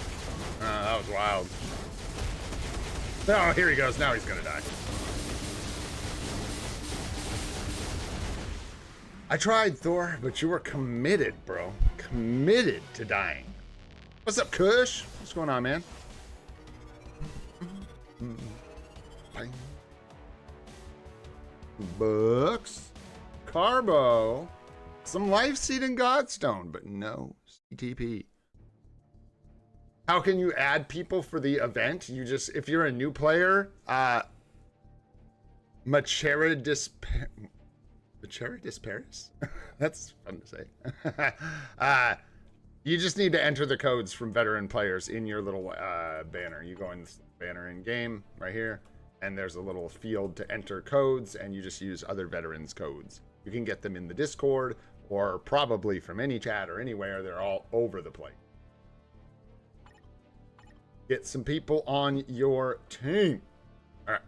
[SPEAKER 1] That was wild. Oh, here he goes. Now he's gonna die. I tried, Thor, but you were committed, bro. Committed to dying. What's up, Kush? What's going on, man? Books. Carbo. Some life seed and Godstone, but no CTP. How can you add people for the event? You just, if you're a new player, Machera Disparis? That's fun to say. You just need to enter the codes from veteran players in your little banner. You go in this banner in game right here, and there's a little field to enter codes, and you just use other veterans' codes. You can get them in the Discord, or probably from any chat or anywhere. They're all over the place. Get some people on your team. All right.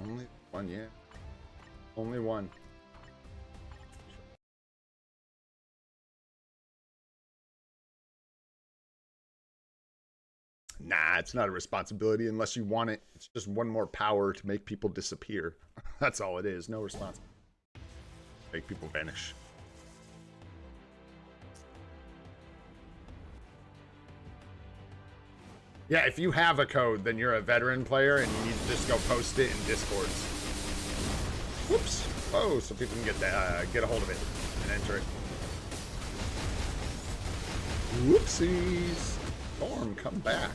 [SPEAKER 1] Only one, yeah. Only one. Nah, it's not a responsibility unless you want it. It's just one more power to make people disappear. That's all it is. No responsibility. Make people vanish. Yeah, if you have a code, then you're a veteran player and you need to just go post it in Discords. Whoops. Oh, so people can get a hold of it and enter it. Whoopsies. Storm, come back.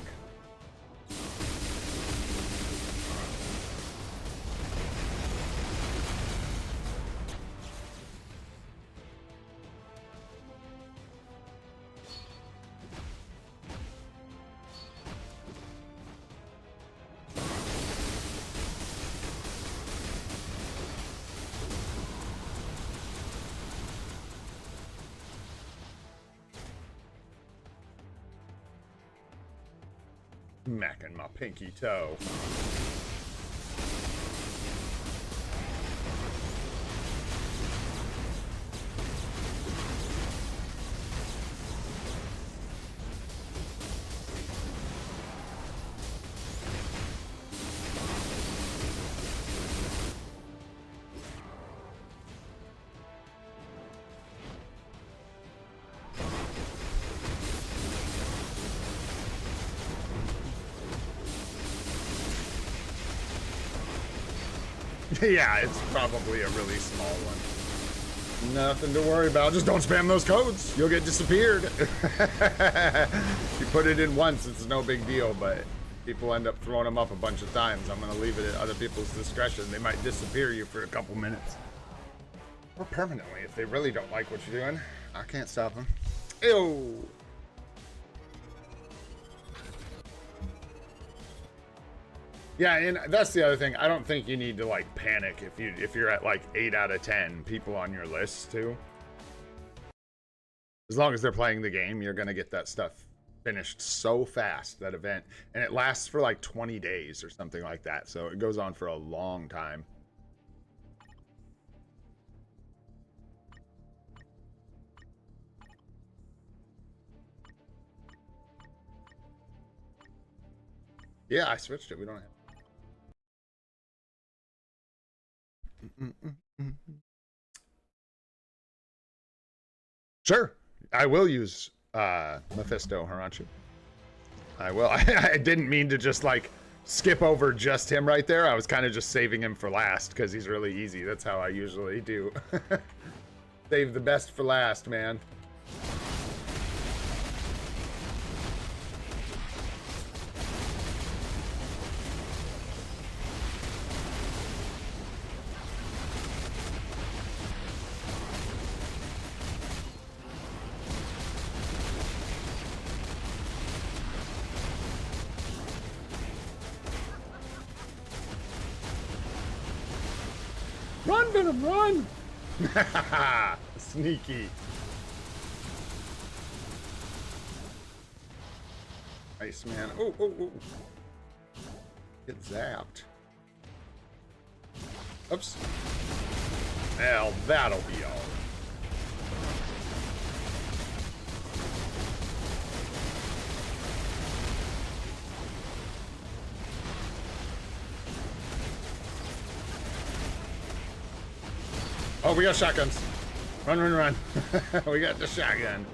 [SPEAKER 1] Macking my pinky toe. Yeah, it's probably a really small one. Nothing to worry about. Just don't spam those codes. You'll get disappeared. You put it in once, it's no big deal, but people end up throwing them up a bunch of times. I'm going to leave it at other people's discretion. They might disappear you for a couple minutes. Or permanently, if they really don't like what you're doing. I can't stop them. Ew. Yeah, and that's the other thing. I don't think you need to like panic if you're at like 8 out of 10 people on your list too. As long as they're playing the game, you're going to get that stuff finished so fast, that event. And it lasts for like 20 days or something like that. So it goes on for a long time. Yeah, I switched it. We don't have... Sure. I will use Mephisto Haranchu. I will. I didn't mean to just like skip over just him right there. I was kind of just saving him for last because he's really easy. That's how I usually do. Save the best for last, man. Run, Venom, run! Sneaky. Nice, man. Oh, oh, oh. Get zapped. Oops. Well, that'll be all. Oh, we got shotguns. Run, run, run. We got the shotgun.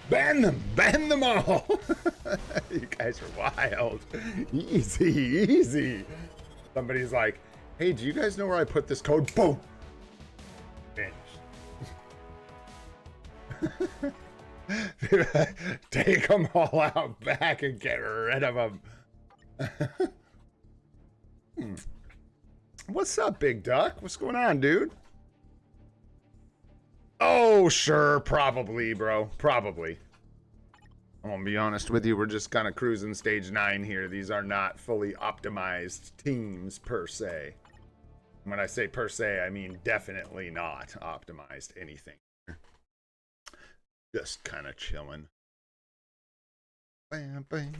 [SPEAKER 1] Ban them! Ban them all! You guys are wild. Easy, easy. Somebody's like, hey, do you guys know where I put this code? Boom! Finished. Take them all out back and get rid of them. What's up, big duck? What's going on, dude? Oh, sure. Probably, bro. Probably. I'm gonna be honest with you. We're just kind of cruising stage 9 here. These are not fully optimized teams, per se. When I say per se, I mean definitely not optimized anything. Just kind of chilling. Bam, bam.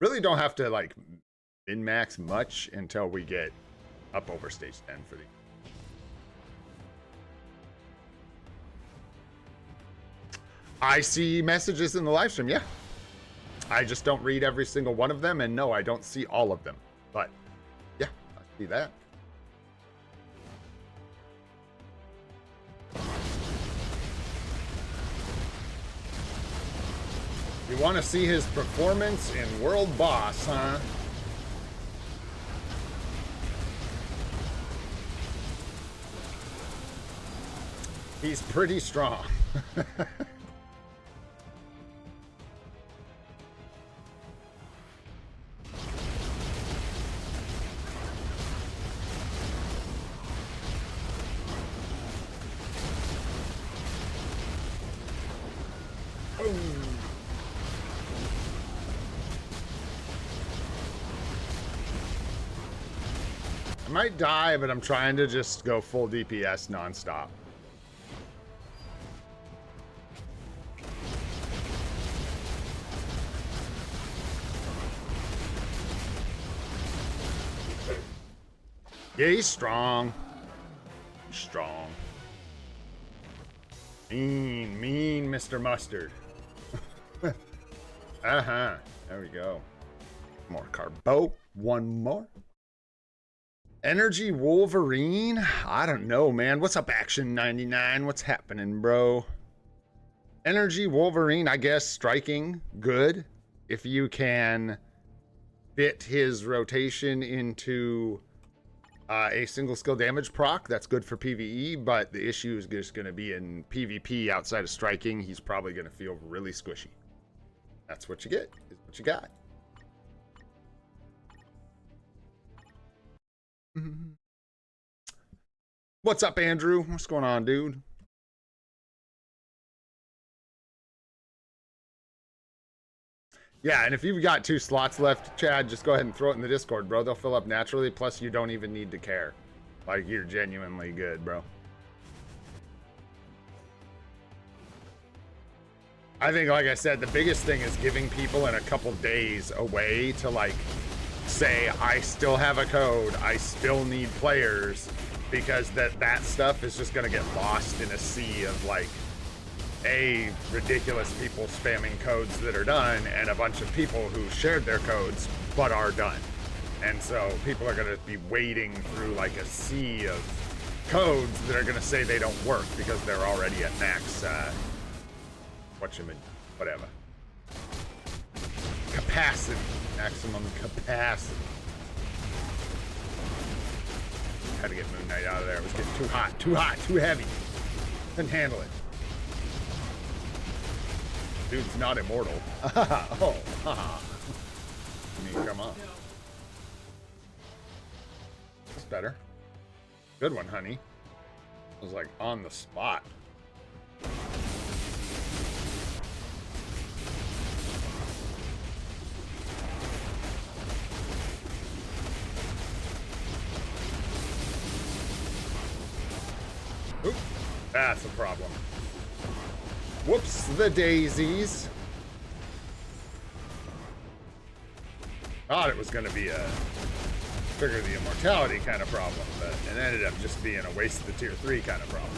[SPEAKER 1] Really don't have to, like, min-max much until we get up over stage 10 for the... I see messages in the live stream, yeah. I just don't read every single one of them, and no, I don't see all of them. But, yeah, I see that. You want to see his performance in World Boss, huh? He's pretty strong. I might die, but I'm trying to just go full DPS nonstop. Yeah, he's strong. He's strong. Mean Mr. Mustard. Uh-huh. There we go. More carbo. One more. Energy Wolverine? I don't know, man. What's up, Action 99? What's happening, bro? Energy Wolverine, I guess, striking, good. If you can fit his rotation into a single skill damage proc, that's good for PvE, but the issue is just going to be in PvP outside of striking. He's probably going to feel really squishy. That's what you get, is what you got. What's up, Andrew? What's going on, dude? Yeah, and if you've got 2 slots left, Chad, just go ahead and throw it in the Discord, bro. They'll fill up naturally, plus you don't even need to care. Like, you're genuinely good, bro. I think, like I said, the biggest thing is giving people in a couple days a way to, like, say, I still have a code, I still need players, because that stuff is just going to get lost in a sea of, like, ridiculous people spamming codes that are done and a bunch of people who shared their codes but are done. And so people are going to be wading through like a sea of codes that are going to say they don't work because they're already at max whatever capacity, maximum capacity. Had to get Moon Knight out of there. It was getting too hot, too heavy. Couldn't handle it. Dude's not immortal. Oh, I mean, come on. That's better. Good one, honey. It was like on the spot. Oop, that's a problem. Whoops, the daisies. Thought it was going to be a trigger the immortality kind of problem, but it ended up just being a waste of the tier 3 kind of problem.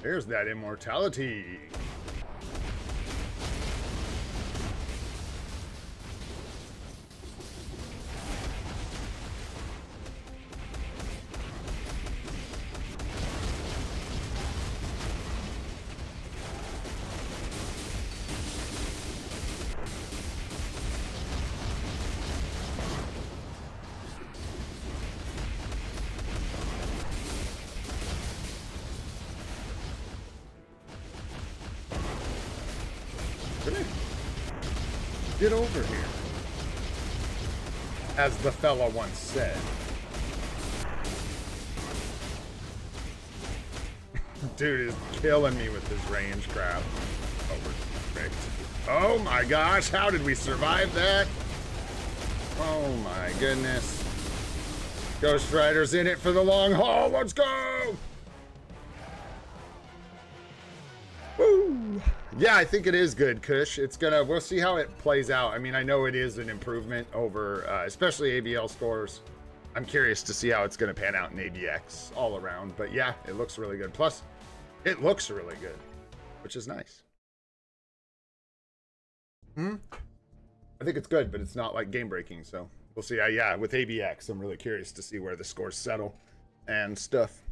[SPEAKER 1] There's that immortality. Get over here, as the fella once said. Dude is killing me with his range crap. Perfect. Oh my gosh, how did we survive that? Oh my goodness. Ghost Rider's in it for the long haul. Let's go! Woo! Yeah, I think it is good, Kush. We'll see how it plays out. I mean, I know it is an improvement over, especially ABL scores. I'm curious to see how it's going to pan out in ADX all around. But yeah, it looks really good. Plus, it looks really good, which is nice. I think it's good, but it's not like game breaking. So we'll see. Yeah, with ABX, I'm really curious to see where the scores settle and stuff.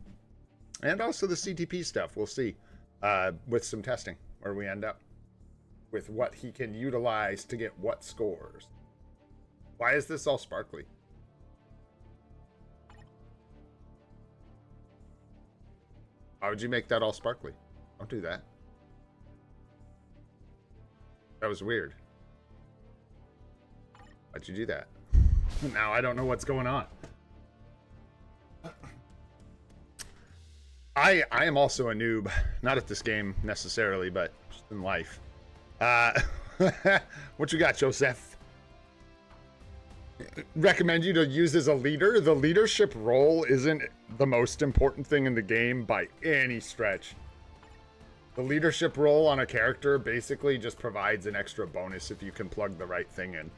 [SPEAKER 1] And also the CTP stuff. We'll see with some testing. Where we end up with what he can utilize to get what scores. Why is this all sparkly? Why would you make that all sparkly? Don't do that. That was weird. Why'd you do that? Now I don't know what's going on. I am also a noob, not at this game necessarily, but just in life. What you got, Joseph? Recommend you to use as a leader. The leadership role isn't the most important thing in the game by any stretch. The leadership role on a character basically just provides an extra bonus if you can plug the right thing in.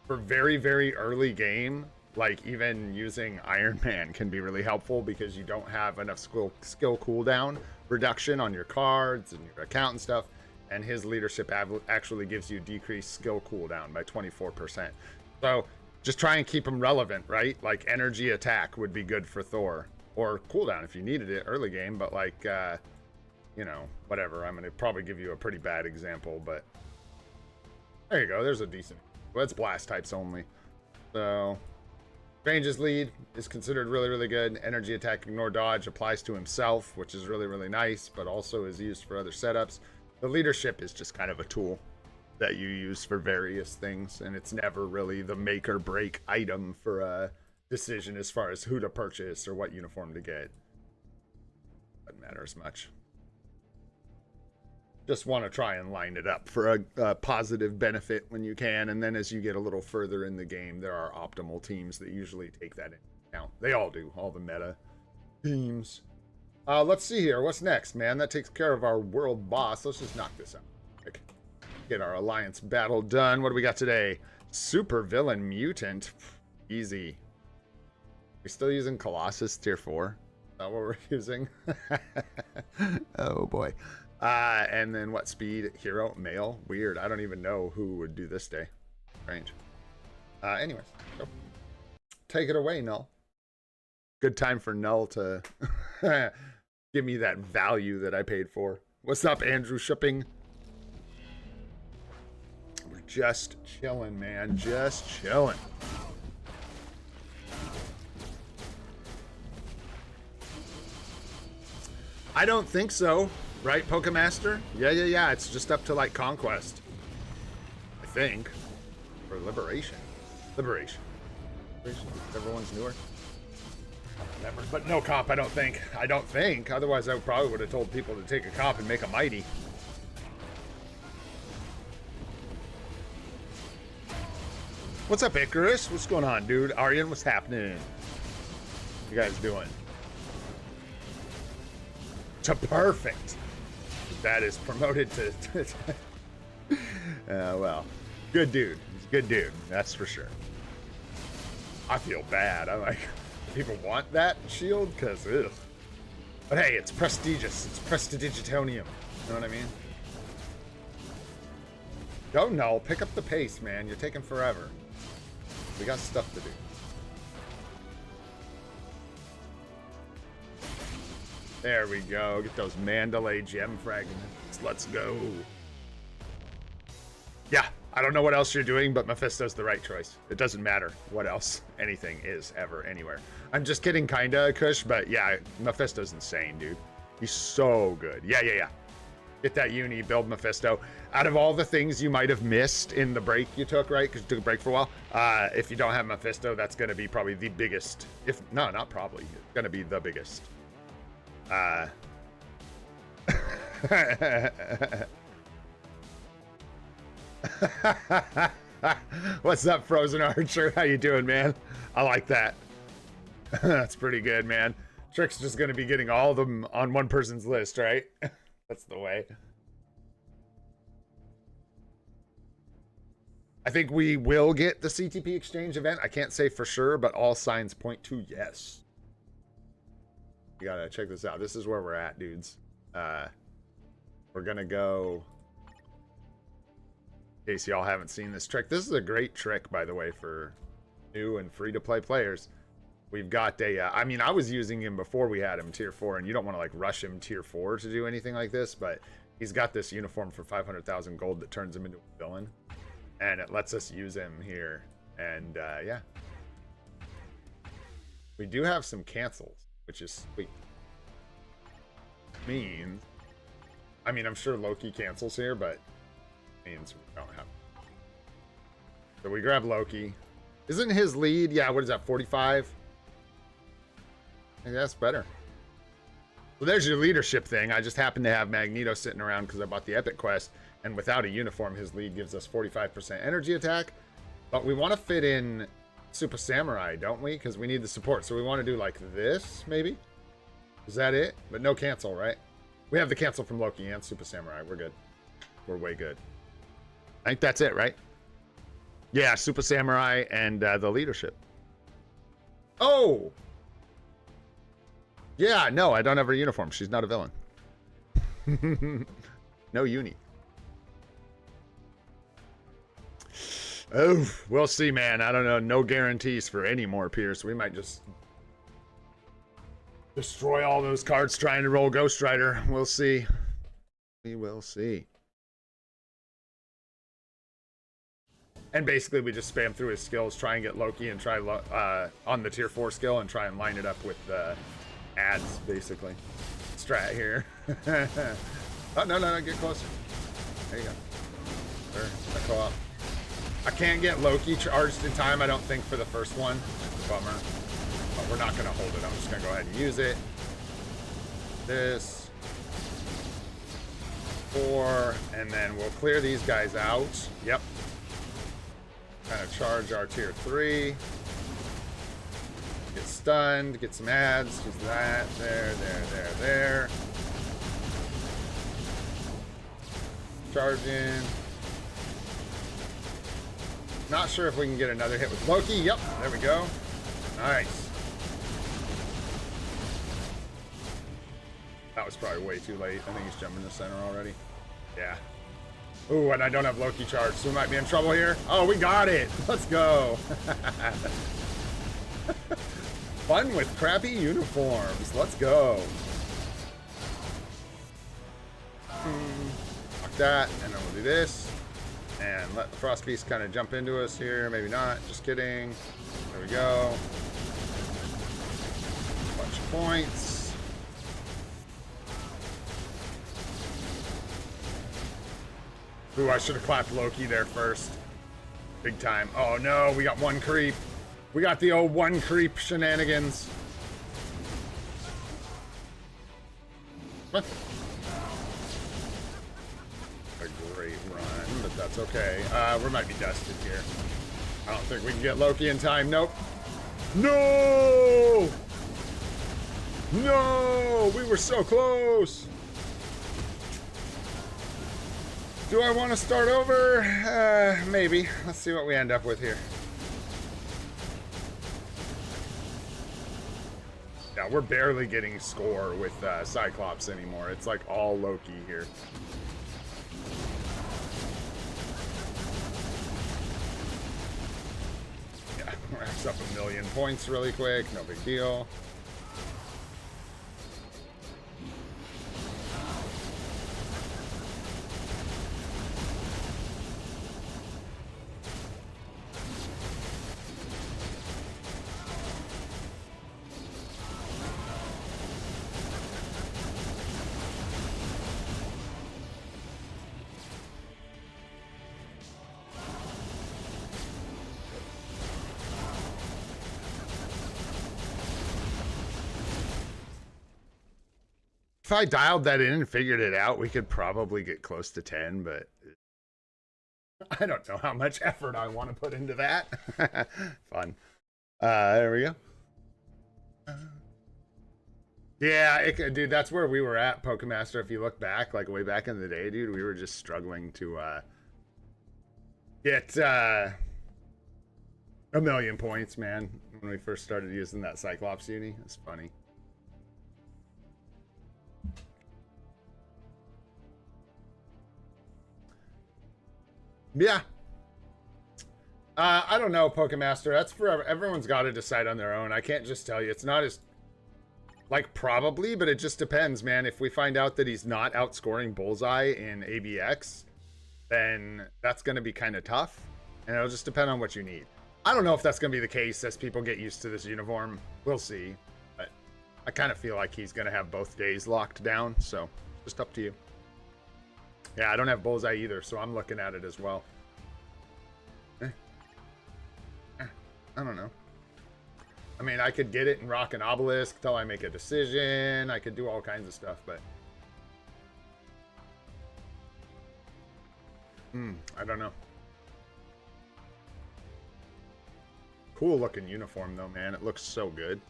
[SPEAKER 1] For very, very early game, like even using Iron Man can be really helpful because you don't have enough skill cooldown reduction on your cards and your account and stuff. And his leadership actually gives you decreased skill cooldown by 24%. So just try and keep him relevant, right? Like energy attack would be good for Thor, or cooldown if you needed it early game, but like, you know, whatever. I'm going to probably give you a pretty bad example, but there you go. There's a decent. Well, it's blast types only. So Strange's lead is considered really, really good. Energy attack, ignore dodge applies to himself, which is really, really nice, but also is used for other setups. The leadership is just kind of a tool that you use for various things, and it's never really the make or break item for a decision as far as who to purchase or what uniform to get. Doesn't matter as much. Just want to try and line it up for a positive benefit when you can, and then as you get a little further in the game, there are optimal teams that usually take that into account. They all do, all the meta teams. Let's see here. What's next, man? That takes care of our world boss. Let's just knock this out. Get our alliance battle done. What do we got today? Super villain mutant. Easy. We still using Colossus tier 4? Is that what we're using? Oh boy. And then what speed? Hero, male. Weird. I don't even know who would do this day. Strange. Anyways, so take it away, Null. Good time for Null to give me that value that I paid for. What's up, Andrew Shipping? We're just chilling, man. Just chilling. I don't think so. Right, Pokemaster? Yeah. It's just up to, like, Conquest. I think. Or Liberation. Liberation. Everyone's newer. Never. But no comp, I don't think. Otherwise, I probably would have told people to take a comp and make a mighty. What's up, Icarus? What's going on, dude? Aryan, what's happening? What you guys doing? To perfect. That is promoted to well, good dude. He's a good dude, that's for sure. I feel bad. I'm like, people want that shield? Because, ugh. But hey, it's prestigious. It's prestidigitonium. You know what I mean? Go Null. Pick up the pace, man. You're taking forever. We got stuff to do. There we go. Get those Mandalay gem fragments. Let's go. Yeah, I don't know what else you're doing, but Mephisto's the right choice. It doesn't matter what else anything is ever anywhere. I'm just kidding, kinda, Kush, but yeah, Mephisto's insane, dude. He's so good. Yeah. Get that uni, build Mephisto. Out of all the things you might have missed in the break you took, right? Because you took a break for a while. If you don't have Mephisto, that's going to be probably the biggest. No, not probably. It's going to be the biggest. What's up, Frozen Archer? How you doing, man? I like that. That's pretty good, man. Trick's just going to be getting all of them on one person's list, right? That's the way. I think we will get the CTP exchange event. I can't say for sure, but all signs point to yes. You gotta check this out. This is where we're at, dudes. We're gonna go, in case y'all haven't seen this trick. This is a great trick, by the way, for new and free-to-play players. We've got a, I mean, I was using him before we had him tier 4, and you don't want to, like, rush him tier 4 to do anything like this, but he's got this uniform for 500,000 gold that turns him into a villain, and it lets us use him here, and, yeah. We do have some cancels, which is sweet. Means, I mean, I'm sure Loki cancels here, but means we don't have. So we grab Loki. Isn't his lead, yeah, what is that, 45? I think that's better. So there's your leadership thing. I just happen to have Magneto sitting around because I bought the Epic Quest, and without a uniform, his lead gives us 45% energy attack. But we want to fit in Super Samurai, don't we? Because we need the support. So we want to do like this, maybe? Is that it? But no cancel, right? We have the cancel from Loki and Super Samurai. We're good. We're way good. I think that's it, right? Yeah, Super Samurai and the leadership. Oh! Yeah, no, I don't have her uniform. She's not a villain. No uni. Oh, we'll see, man. I don't know. No guarantees for any more Pierce. We might just destroy all those cards trying to roll Ghost Rider. We'll see. We will see. And basically, we just spam through his skills, try and get Loki, and try on the tier 4 skill, and try and line it up with ads, basically. Strat here. Oh, no, get closer. There you go. Sure, that co-op. I can't get Loki charged in time, I don't think, for the first one. Bummer. But we're not going to hold it. I'm just going to go ahead and use it. This. 4. And then we'll clear these guys out. Yep. Kind of charge our tier 3. Get stunned. Get some ads. Use that. There. Charge in. Not sure if we can get another hit with Loki. Yep, there we go. Nice. That was probably way too late. I think he's jumping the center already. Yeah. Ooh, and I don't have Loki charged, so we might be in trouble here. Oh, we got it. Let's go. Fun with crappy uniforms. Let's go. Lock that, and then we'll do this. And let the Frost Beast kind of jump into us here. Maybe not. Just kidding. There we go. Bunch of points. Ooh, I should have clapped Loki there first. Big time. Oh no, we got one creep. We got the old one creep shenanigans. What? A great run, but that's okay. We might be dusted here. I don't think we can get Loki in time. Nope. No! No! We were so close! Do I want to start over? Maybe. Let's see what we end up with here. Yeah, we're barely getting score with Cyclops anymore. It's like all Loki here. Yeah, racks up 1,000,000 points really quick. No big deal. If I dialed that in and figured it out, we could probably get close to 10, but I don't know how much effort I want to put into that. Fun. There we go. Yeah, dude, that's where we were at, Pokemaster. If you look back, like way back in the day, dude, we were just struggling to get 1,000,000 points, man, when we first started using that Cyclops uni. It's funny. Yeah. I don't know, Pokemaster. That's for everyone's got to decide on their own. I can't just tell you. It's not as like probably, but it just depends, man. If we find out that he's not outscoring Bullseye in ABX, then that's going to be kind of tough, and it'll just depend on what you need. I don't know if that's going to be the case as people get used to this uniform. We'll see, but I kind of feel like he's going to have both days locked down, so just up to you. Yeah, I don't have Bullseye either, so I'm looking at it as well. I don't know. I mean, I could get it and rock an obelisk till I make a decision. I could do all kinds of stuff, but... I don't know. Cool looking uniform though, man. It looks so good.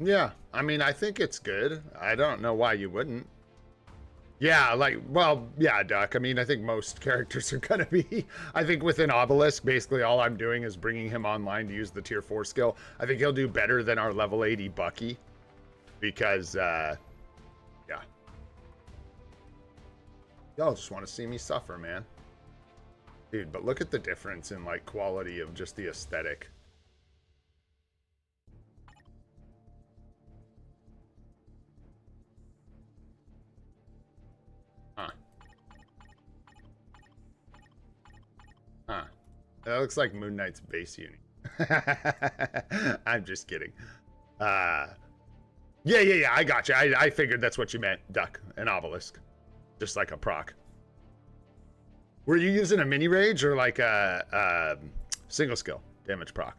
[SPEAKER 1] Yeah, I mean, I think it's good. I don't know why you wouldn't. Yeah, like, well, yeah, Duck. I mean, I think most characters are gonna be. I think within Obelisk, basically all I'm doing is bringing him online to use the tier 4 skill. I think he'll do better than our level 80 Bucky. Because, yeah. Y'all just want to see me suffer, man. Dude, but look at the difference in, like, quality of just the aesthetic. Huh. Huh. That looks like Moon Knight's base unit. I'm just kidding. Yeah, I got you. I figured that's what you meant, Duck. An obelisk. Just like a proc. Were you using a mini rage or like a single skill damage proc?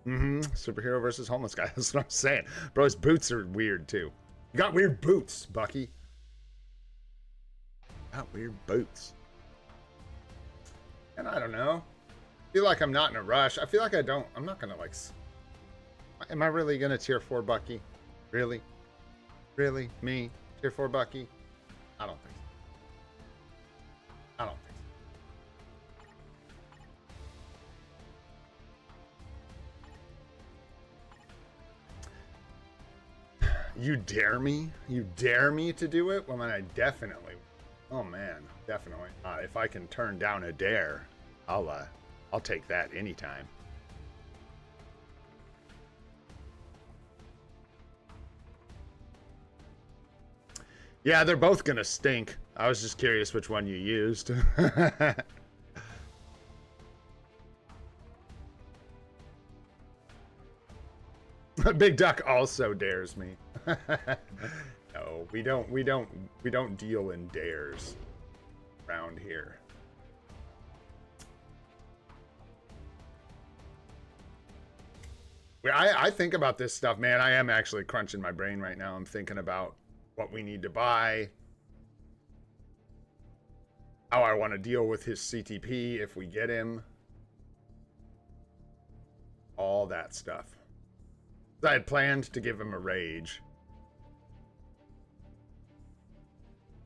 [SPEAKER 1] Superhero versus homeless guy. That's what I'm saying. Bro, his boots are weird too. You got weird boots, Bucky. Got weird boots. And I don't know. I feel like I'm not in a rush. I feel like I'm not gonna like. Am I really gonna tier 4 Bucky? Really? Really? Me? Tier 4 Bucky? I don't think so. I don't think so. You dare me? You dare me to do it? Well, then I definitely. Oh man, definitely. If I can turn down a dare, I'll take that anytime. Yeah, they're both gonna stink. I was just curious which one you used. Big Duck also dares me. No, we don't deal in dares around here. I think about this stuff, man. I am actually crunching my brain right now. I'm thinking about what we need to buy, how I want to deal with his CTP if we get him, all that stuff. I had planned to give him a rage.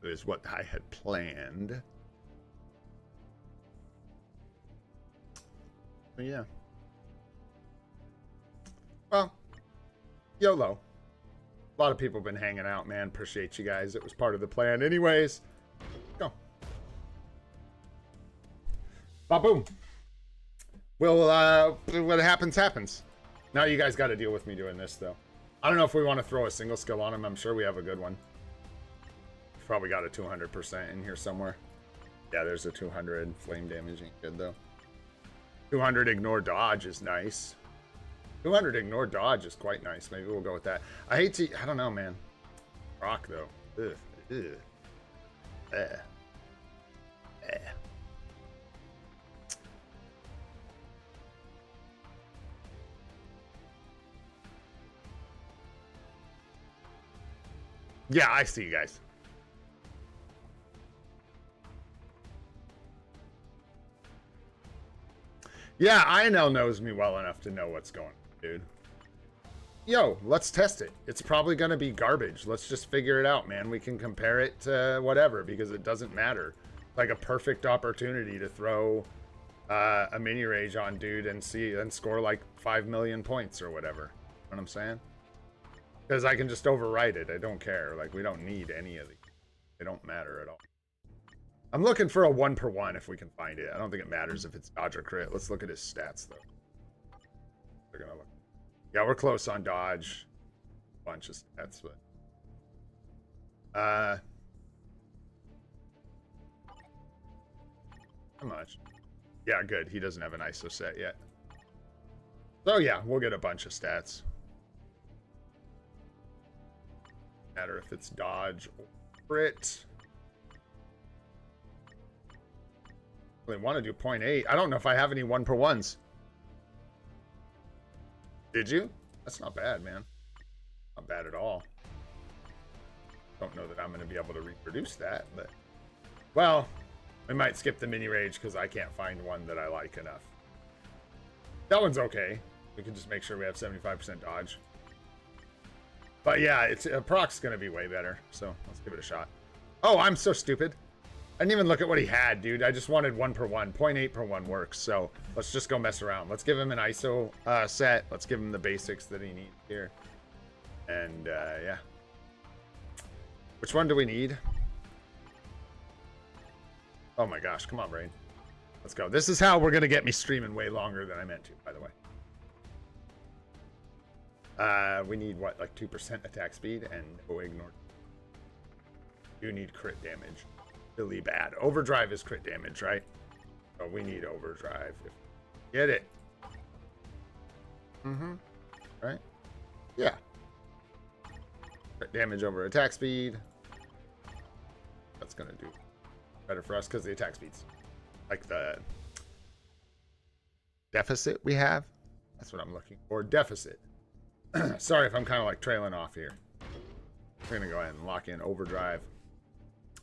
[SPEAKER 1] Is what I had planned. But yeah. Well, YOLO. A lot of people have been hanging out, man. Appreciate you guys. It was part of the plan. Anyways, go. Ba-boom. Well, what happens, happens. Now you guys got to deal with me doing this, though. I don't know if we want to throw a single skill on him. I'm sure we have a good one. Probably got a 200% in here somewhere. Yeah, there's a 200. Flame damage ain't good, though. 200 ignore dodge is nice. 200 ignore dodge is quite nice. Maybe we'll go with that. I don't know, man. Rock, though. Ugh. Ugh. Yeah, I see you guys. Yeah, INL knows me well enough to know what's going on, dude. Yo, let's test it. It's probably going to be garbage. Let's just figure it out, man. We can compare it to whatever because it doesn't matter. Like a perfect opportunity to throw a mini rage on dude and score like 5 million points or whatever. You know what I'm saying? Because I can just overwrite it. I don't care. Like, we don't need any of these. They don't matter at all. I'm looking for a 1-per-1 if we can find it. I don't think it matters if it's dodge or crit. Let's look at his stats, though. They're gonna look. Yeah, we're close on dodge. Bunch of stats, but... how much? Yeah, good. He doesn't have an ISO set yet. So, yeah, we'll get a bunch of stats. Matter if it's dodge or crit. They want to do 0.8. I don't know if I have any 1-per-1s. Did you? That's not bad, man. Not bad at all. Don't know that I'm going to be able to reproduce that, but... Well, we might skip the mini rage because I can't find one that I like enough. That one's okay. We can just make sure we have 75% dodge. But yeah, it's proc's gonna be way better. So let's give it a shot. Oh, I'm so stupid. I didn't even look at what he had, dude. I just wanted 1 per 1. 0.8 per 1 works. So let's just go mess around. Let's give him an ISO set. Let's give him the basics that he needs here. And yeah. Which one do we need? Oh my gosh, come on, brain. Let's go. This is how we're gonna get me streaming way longer than I meant to, by the way. We need what, like 2% attack speed and no ignore. You need crit damage. Really bad. Overdrive is crit damage, right? So we need overdrive. Get it. Mm-hmm. Right? Yeah. Crit damage over attack speed. That's gonna do better for us because the attack speed's like the deficit we have. That's what I'm looking for. Deficit. Sorry if I'm kind of like trailing off here. We're gonna go ahead and lock in overdrive.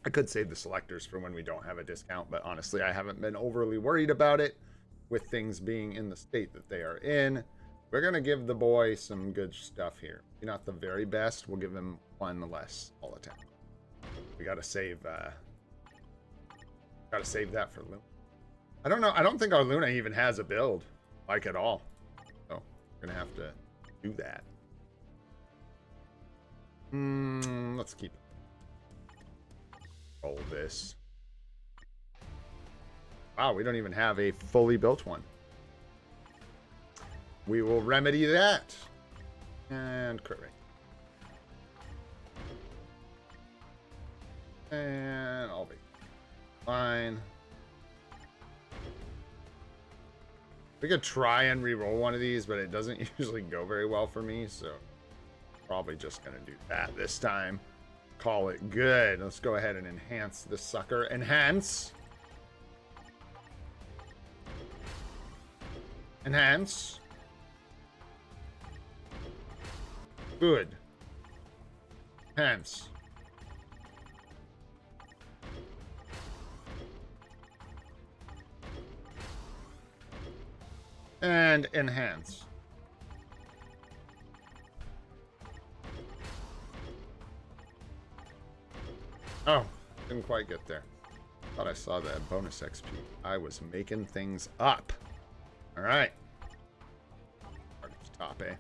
[SPEAKER 1] I could save the selectors for when we don't have a discount, but honestly, I haven't been overly worried about it with things being in the state that they are in. We're gonna give the boy some good stuff here. Maybe not the very best. We'll give him 1 less all attack. We gotta save. Gotta save that for Luna. I don't know. I don't think our Luna even has a build like at all. So we're gonna have to do that. Let's keep it. Roll this. Wow, we don't even have a fully built one. We will remedy that. And crit rate. And I'll be fine. We could try and re-roll one of these, but it doesn't usually go very well for me, so probably just gonna do that this time. Call it good. Let's go ahead and enhance this sucker. Enhance. Enhance. Good. Enhance. And enhance. Oh, didn't quite get there. Thought I saw that bonus XP. I was making things up. All right. Start at the top, eh?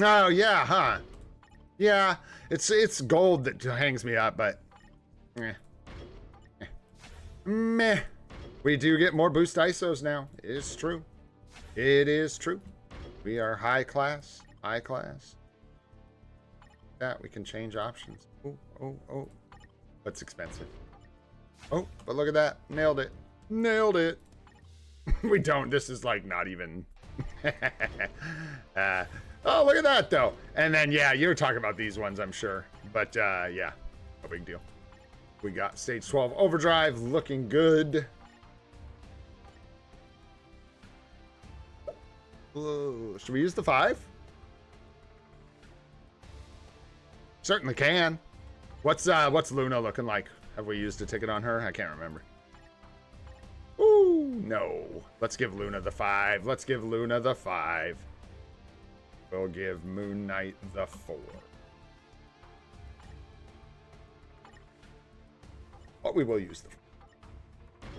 [SPEAKER 1] Oh, yeah, huh? Yeah, it's gold that hangs me up, but meh. We do get more boost ISOs now. It's true. It is true. We are high class. High class. That we can change options. Oh. That's expensive. Oh, but look at that. Nailed it. Nailed it. We don't. This is like not even. Oh, look at that, though. And then, yeah, you're talking about these ones, I'm sure. But, yeah, no big deal. We got stage 12 overdrive looking good. Should we use the 5? Certainly can. What's Luna looking like? Have we used a ticket on her? I can't remember. Ooh, no. Let's give Luna the 5. Let's give Luna the 5. We'll give Moon Knight the 4. But we will use the 4.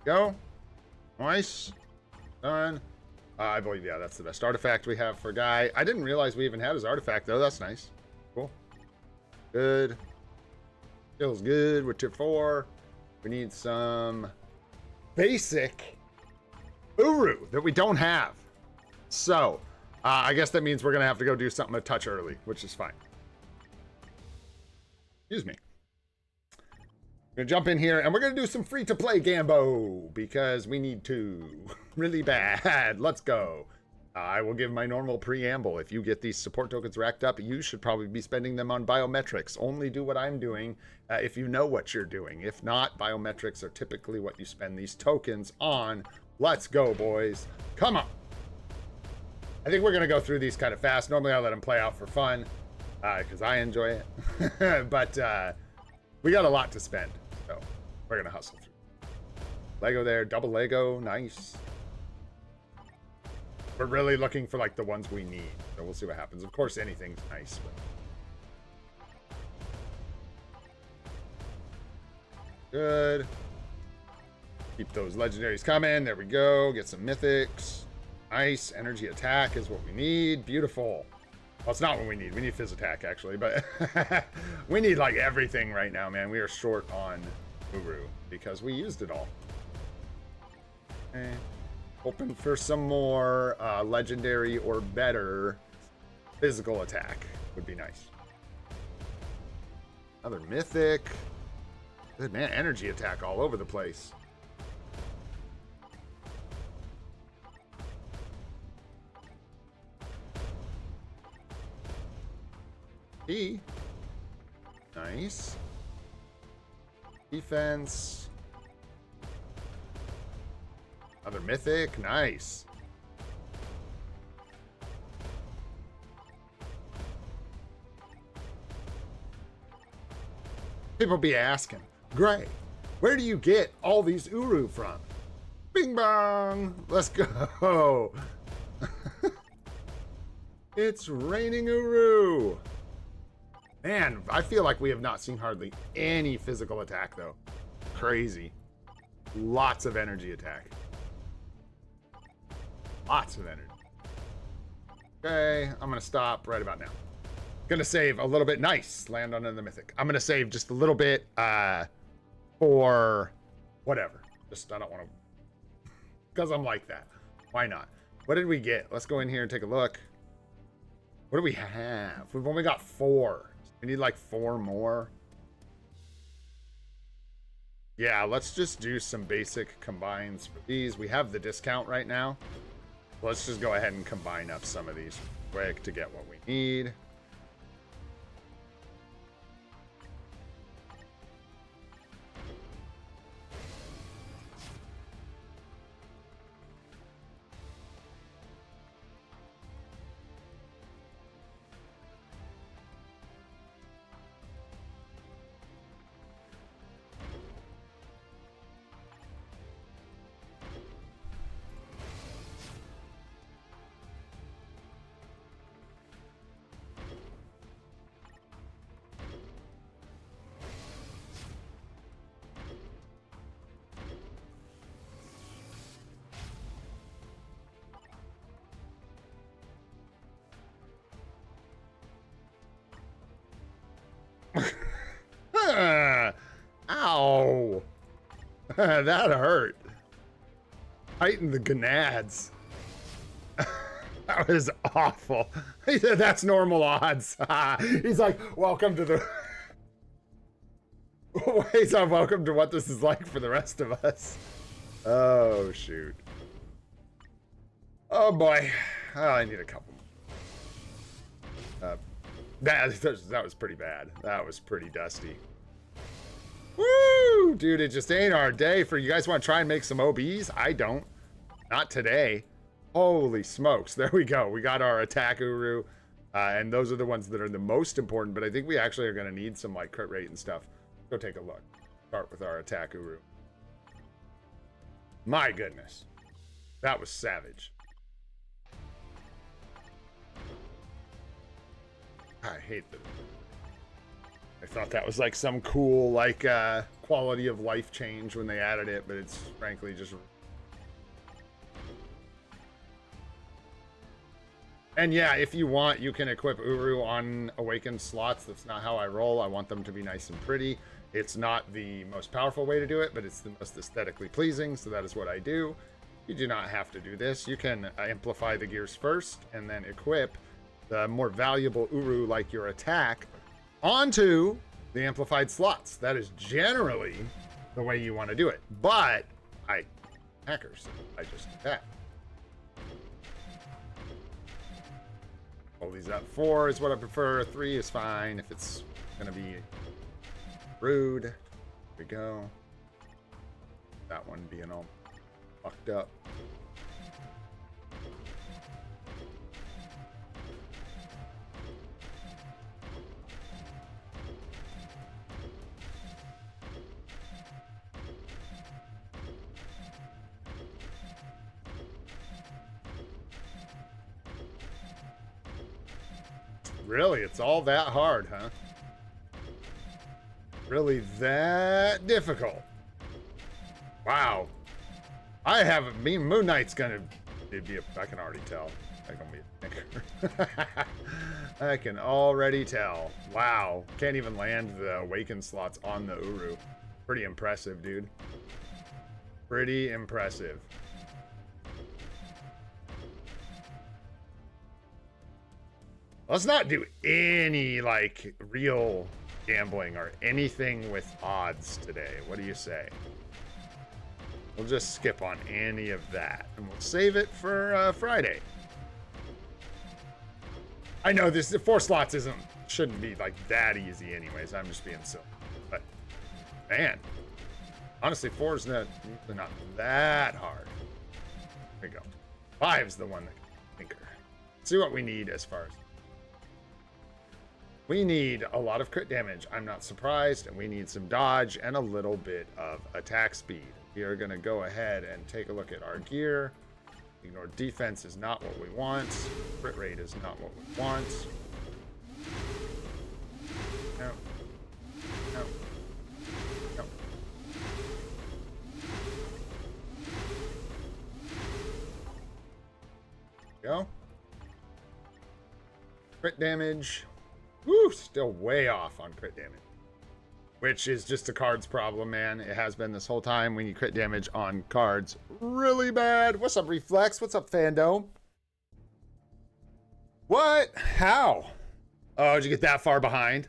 [SPEAKER 1] Go. Nice. Done. I believe, yeah, that's the best artifact we have for Guy. I didn't realize we even had his artifact, though. That's nice. Cool. Good. Feels good with tier 4. We need some basic Uru that we don't have. So, I guess that means we're going to have to go do something a touch early, which is fine. Excuse me. We're going to jump in here, and we're going to do some free-to-play Gambo, because we need to. Really bad. Let's go. I will give my normal preamble. If you get these support tokens racked up, you should probably be spending them on biometrics. Only do what I'm doing if you know what you're doing. If not, biometrics are typically what you spend these tokens on. Let's go, boys. Come on. I think we're going to go through these kind of fast. Normally, I let them play out for fun because I enjoy it. But we got a lot to spend, so we're going to hustle through. Lego there. Double Lego. Nice. We're really looking for like the ones we need, so we'll see what happens. Of course, anything's nice. But... good. Keep those legendaries coming. There we go. Get some mythics. Nice. Energy attack is what we need. Beautiful. Well, it's not what we need. We need fizz attack, actually, but we need like everything right now, man. We are short on Uru because we used it all. Okay. Hoping for some more legendary or better physical attack would be nice. Another mythic. Good, man. Energy attack all over the place. E. Nice. Defense. Another mythic. Nice. People be asking, Gray, where do you get all these Uru from? Bing bong. Let's go. It's raining Uru. Man, I feel like we have not seen hardly any physical attack, though. Crazy. Lots of energy attack. Lots of energy. Okay, I'm going to stop right about now. Going to save a little bit. Nice. Land on another mythic. I'm going to save just a little bit for whatever. Just, I don't want to... because I'm like that. Why not? What did we get? Let's go in here and take a look. What do we have? We've only got 4. We need like 4 more. Yeah, let's just do some basic combines for these. We have the discount right now. Let's just go ahead and combine up some of these quick to get what we need. Ow. That hurt. Tighten the gonads. That was awful. He said that's normal odds. He's like, welcome to the... He's like, welcome to what this is like for the rest of us. Oh, shoot. Oh, boy. Oh, I need a couple more. That was pretty bad. That was pretty dusty. Woo! Dude, it just ain't our day. For you guys want to try and make some OBs? I don't. Not today. Holy smokes. There we go. We got our attack Uru. And those are the ones that are the most important. But I think we actually are going to need some like crit rate and stuff. Go take a look. Start with our attack Uru. My goodness. That was savage. I hate that. I thought that was like some cool like quality of life change when they added it, but it's frankly just... And yeah, if you want, you can equip Uru on awakened slots. That's not how I roll. I want them to be nice and pretty. It's not the most powerful way to do it, but it's the most aesthetically pleasing, so that is what I do. You do not have to do this. You can amplify the gears first and then equip the more valuable Uru, like your attack, onto the amplified slots. That is generally the way you want to do it. But I just did that. Roll these up. 4 is what I prefer. 3 is fine if it's gonna be rude. Here we go. That one being all fucked up. Really? It's all that hard, huh? Really that difficult? Wow. I haven't... Moon Knight's gonna be I can already tell. I'm gonna be a thinker. I can already tell. Wow. Can't even land the awaken slots on the Uru. Pretty impressive, dude. Pretty impressive. Let's not do any, like, real gambling or anything with odds today. What do you say? We'll just skip on any of that. And we'll save it for Friday. I know this, the 4 slots shouldn't be, like, that easy anyways. I'm just being silly. But, man. Honestly, 4 is not that hard. There you go. 5's the one that can tinker. Let's see what we need as far as... We need a lot of crit damage. I'm not surprised. And we need some dodge and a little bit of attack speed. We are going to go ahead and take a look at our gear. Ignore defense is not what we want. Crit rate is not what we want. No. No. No. Go. Crit damage. Woo, still way off on crit damage. Which is just a cards problem, man. It has been this whole time. We need crit damage on cards really bad. What's up, Reflex? What's up, Fandom? What? How? Oh, did you get that far behind?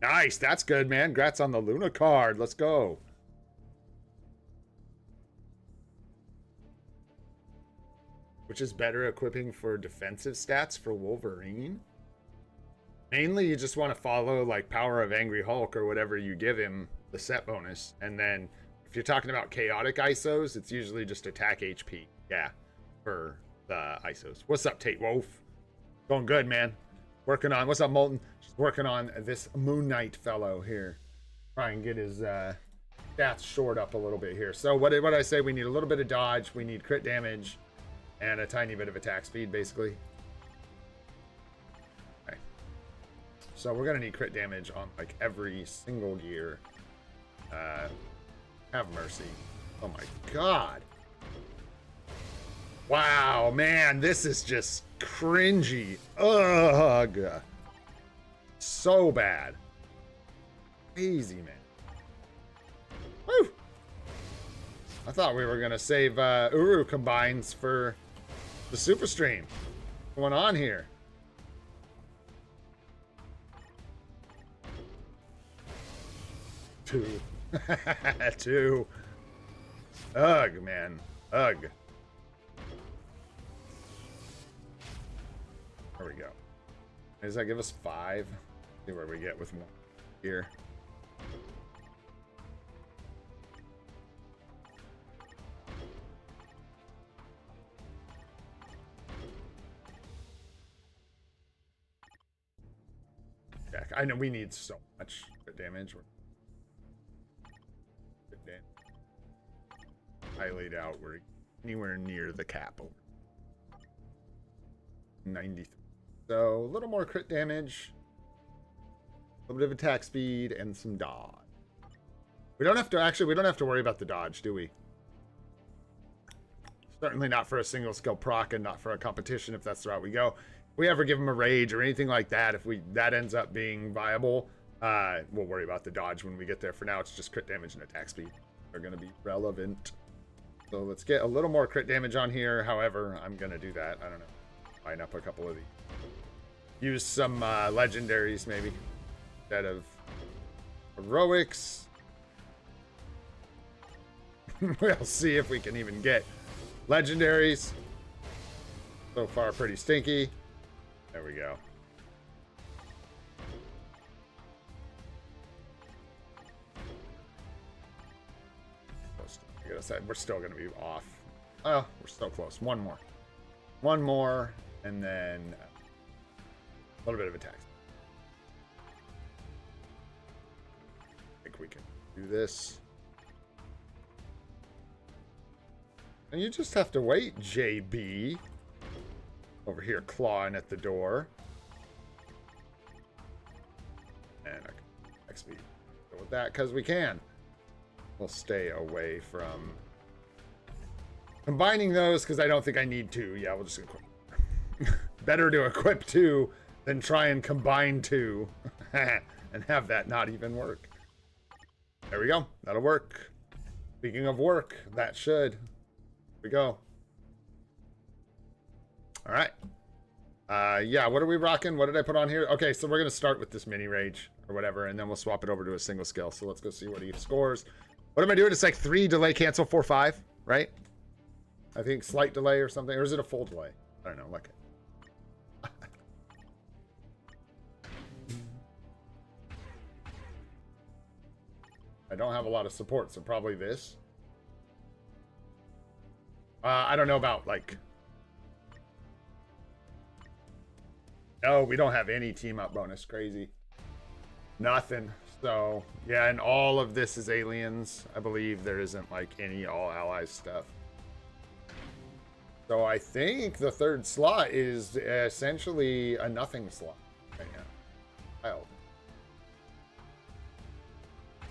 [SPEAKER 1] Nice, that's good, man. Congrats on the Luna card. Let's go. Which is better equipping for defensive stats for Wolverine? Mainly, you just want to follow, like, Power of Angry Hulk or whatever you give him, the set bonus. And then, if you're talking about chaotic ISOs, it's usually just attack HP. Yeah, for the ISOs. What's up, Tate Wolf? Going good, man. Working on, what's up, Molten? Just working on this Moon Knight fellow here. Try and get his stats short up a little bit here. So, what did I say? We need a little bit of dodge. We need crit damage. And a tiny bit of attack speed, basically. Okay. So we're going to need crit damage on, like, every single gear. Have mercy. Oh, my God. Wow, man. This is just cringy. Ugh. So bad. Crazy, man. Woo! I thought we were going to save Uru combines for... the super stream. What's going on here? Two. Two. Ugh, man. Ugh. There we go. Does that give us 5? See where we get with 1 here. I know we need so much damage. I laid out. We're anywhere near the cap. 93. So a little more crit damage, a little bit of attack speed, and some dodge. We don't have to worry about the dodge, do we? Certainly not for a single skill proc and not for a competition if that's the route we go. If we ever give him a rage or anything like that, if that ends up being viable, we'll worry about the dodge when we get there. For now, it's just crit damage and attack speed are going to be relevant. So let's get a little more crit damage on here. However, I'm going to do that. I don't know. Line up a couple of these. Use some legendaries maybe instead of heroics. We'll see if we can even get legendaries. So far, pretty stinky. There we go. We're still going to be off. Oh, we're so close. One more. One more, and then a little bit of a tax. I think we can do this. And you just have to wait, JB. Over here, clawing at the door. And I can XP go with that, because we can. We'll stay away from combining those, because I don't think I need to. Yeah, we'll just equip. Better to equip two than try and combine two and have that not even work. There we go. That'll work. Speaking of work, that should. Here we go. All right. Yeah, what are we rocking? What did I put on here? Okay, so we're going to start with this mini rage or whatever, and then we'll swap it over to a single skill. So let's go see what he scores. What am I doing? It's like 3 delay cancel 4-5, right? I think slight delay or something. Or is it a full delay? I don't know. Look. I don't have a lot of support, so probably this. I don't know about, like... Oh, we don't have any team up bonus. Crazy. Nothing. So, yeah, and all of this is aliens. I believe there isn't, like, any all allies stuff. So I think the third slot is essentially a nothing slot right now. Wild.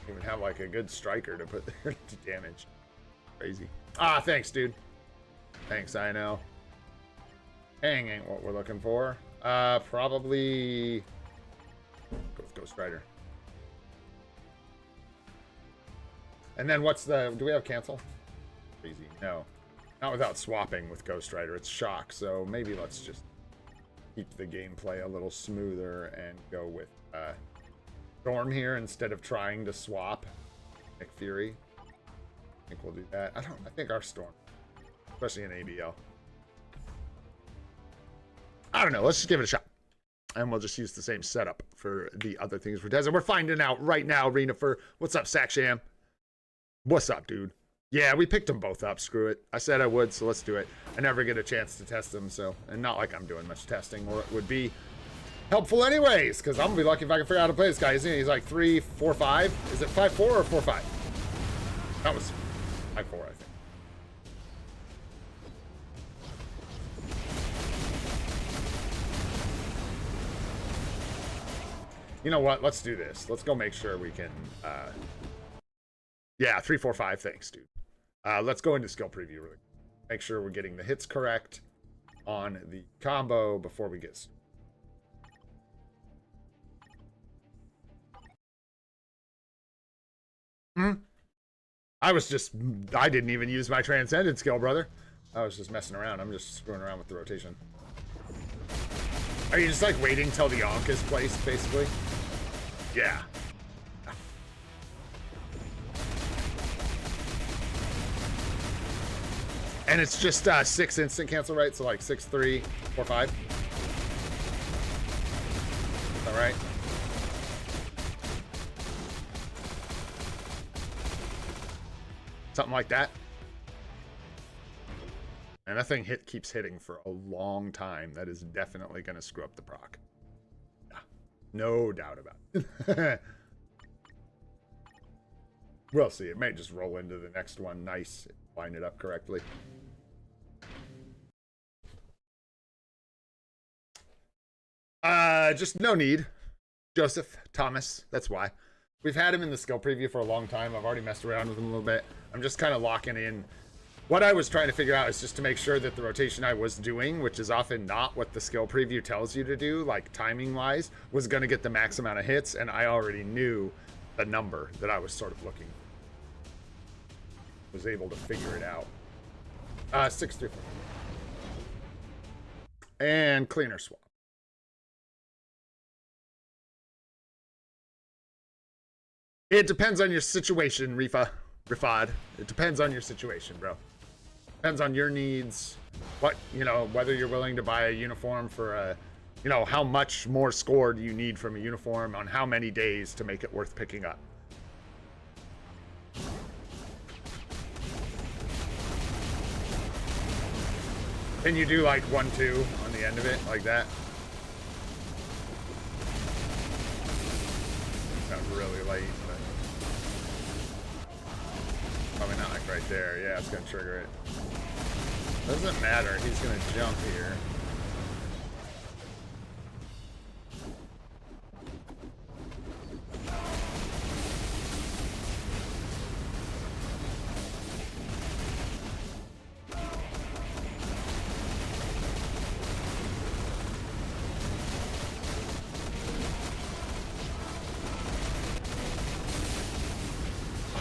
[SPEAKER 1] Even have, like, a good striker to put there to damage. Crazy. Ah, thanks, dude. Thanks, I know. Hang ain't what we're looking for. Probably go with Ghost Rider. And then what's the... Do we have cancel? Crazy. No. Not without swapping with Ghost Rider. It's shock. So maybe let's just keep the gameplay a little smoother and go with Storm here instead of trying to swap Nick Fury. I think we'll do that. I think our Storm, especially in ABL. I don't know. Let's just give it a shot. And we'll just use the same setup for the other things we're testing. We're finding out right now, Arena for... What's up, Sacksham? What's up, dude? Yeah, we picked them both up. Screw it. I said I would, so let's do it. I never get a chance to test them, so... And not like I'm doing much testing, or it would be helpful anyways, because I'm going to be lucky if I can figure out how to play this guy. Isn't he? He's like 3, 4, 5. Is it 5, 4 or 4, 5? That was 5, 4, I think. You know what? Let's do this. Let's go make sure we can... Yeah, 3, 4, 5. Thanks, dude. Let's go into skill preview really quick. Make sure we're getting the hits correct on the combo before we get... I didn't even use my transcendent skill, brother. I was just messing around. I'm just screwing around with the rotation. Are you just like waiting till the Ankh is placed, basically? Yeah. And it's just 6 instant cancel, right? So like 6, 3, 4, 5. All right. Something like that. And that thing keeps hitting for a long time. That is definitely going to screw up the proc. Yeah, no doubt about it. We'll see. It may just roll into the next one. Nice. Line it up correctly. Just no need. Joseph Thomas. That's why. We've had him in the skill preview for a long time. I've already messed around with him a little bit. I'm just kind of locking in. What I was trying to figure out is just to make sure that the rotation I was doing, which is often not what the skill preview tells you to do, like timing-wise, was going to get the max amount of hits, and I already knew the number that I was sort of looking for. Was able to figure it out. 6, 3, 4. And cleaner swap. It depends on your situation, Rifad. It depends on your situation, bro. Depends on your needs, what, you know, whether you're willing to buy a uniform for a, you know, how much more score do you need from a uniform on how many days to make it worth picking up. Can you do like 1-2 on the end of it like that? Got really late, but probably not like right there. Yeah, it's gonna trigger it. Doesn't matter. He's gonna jump here.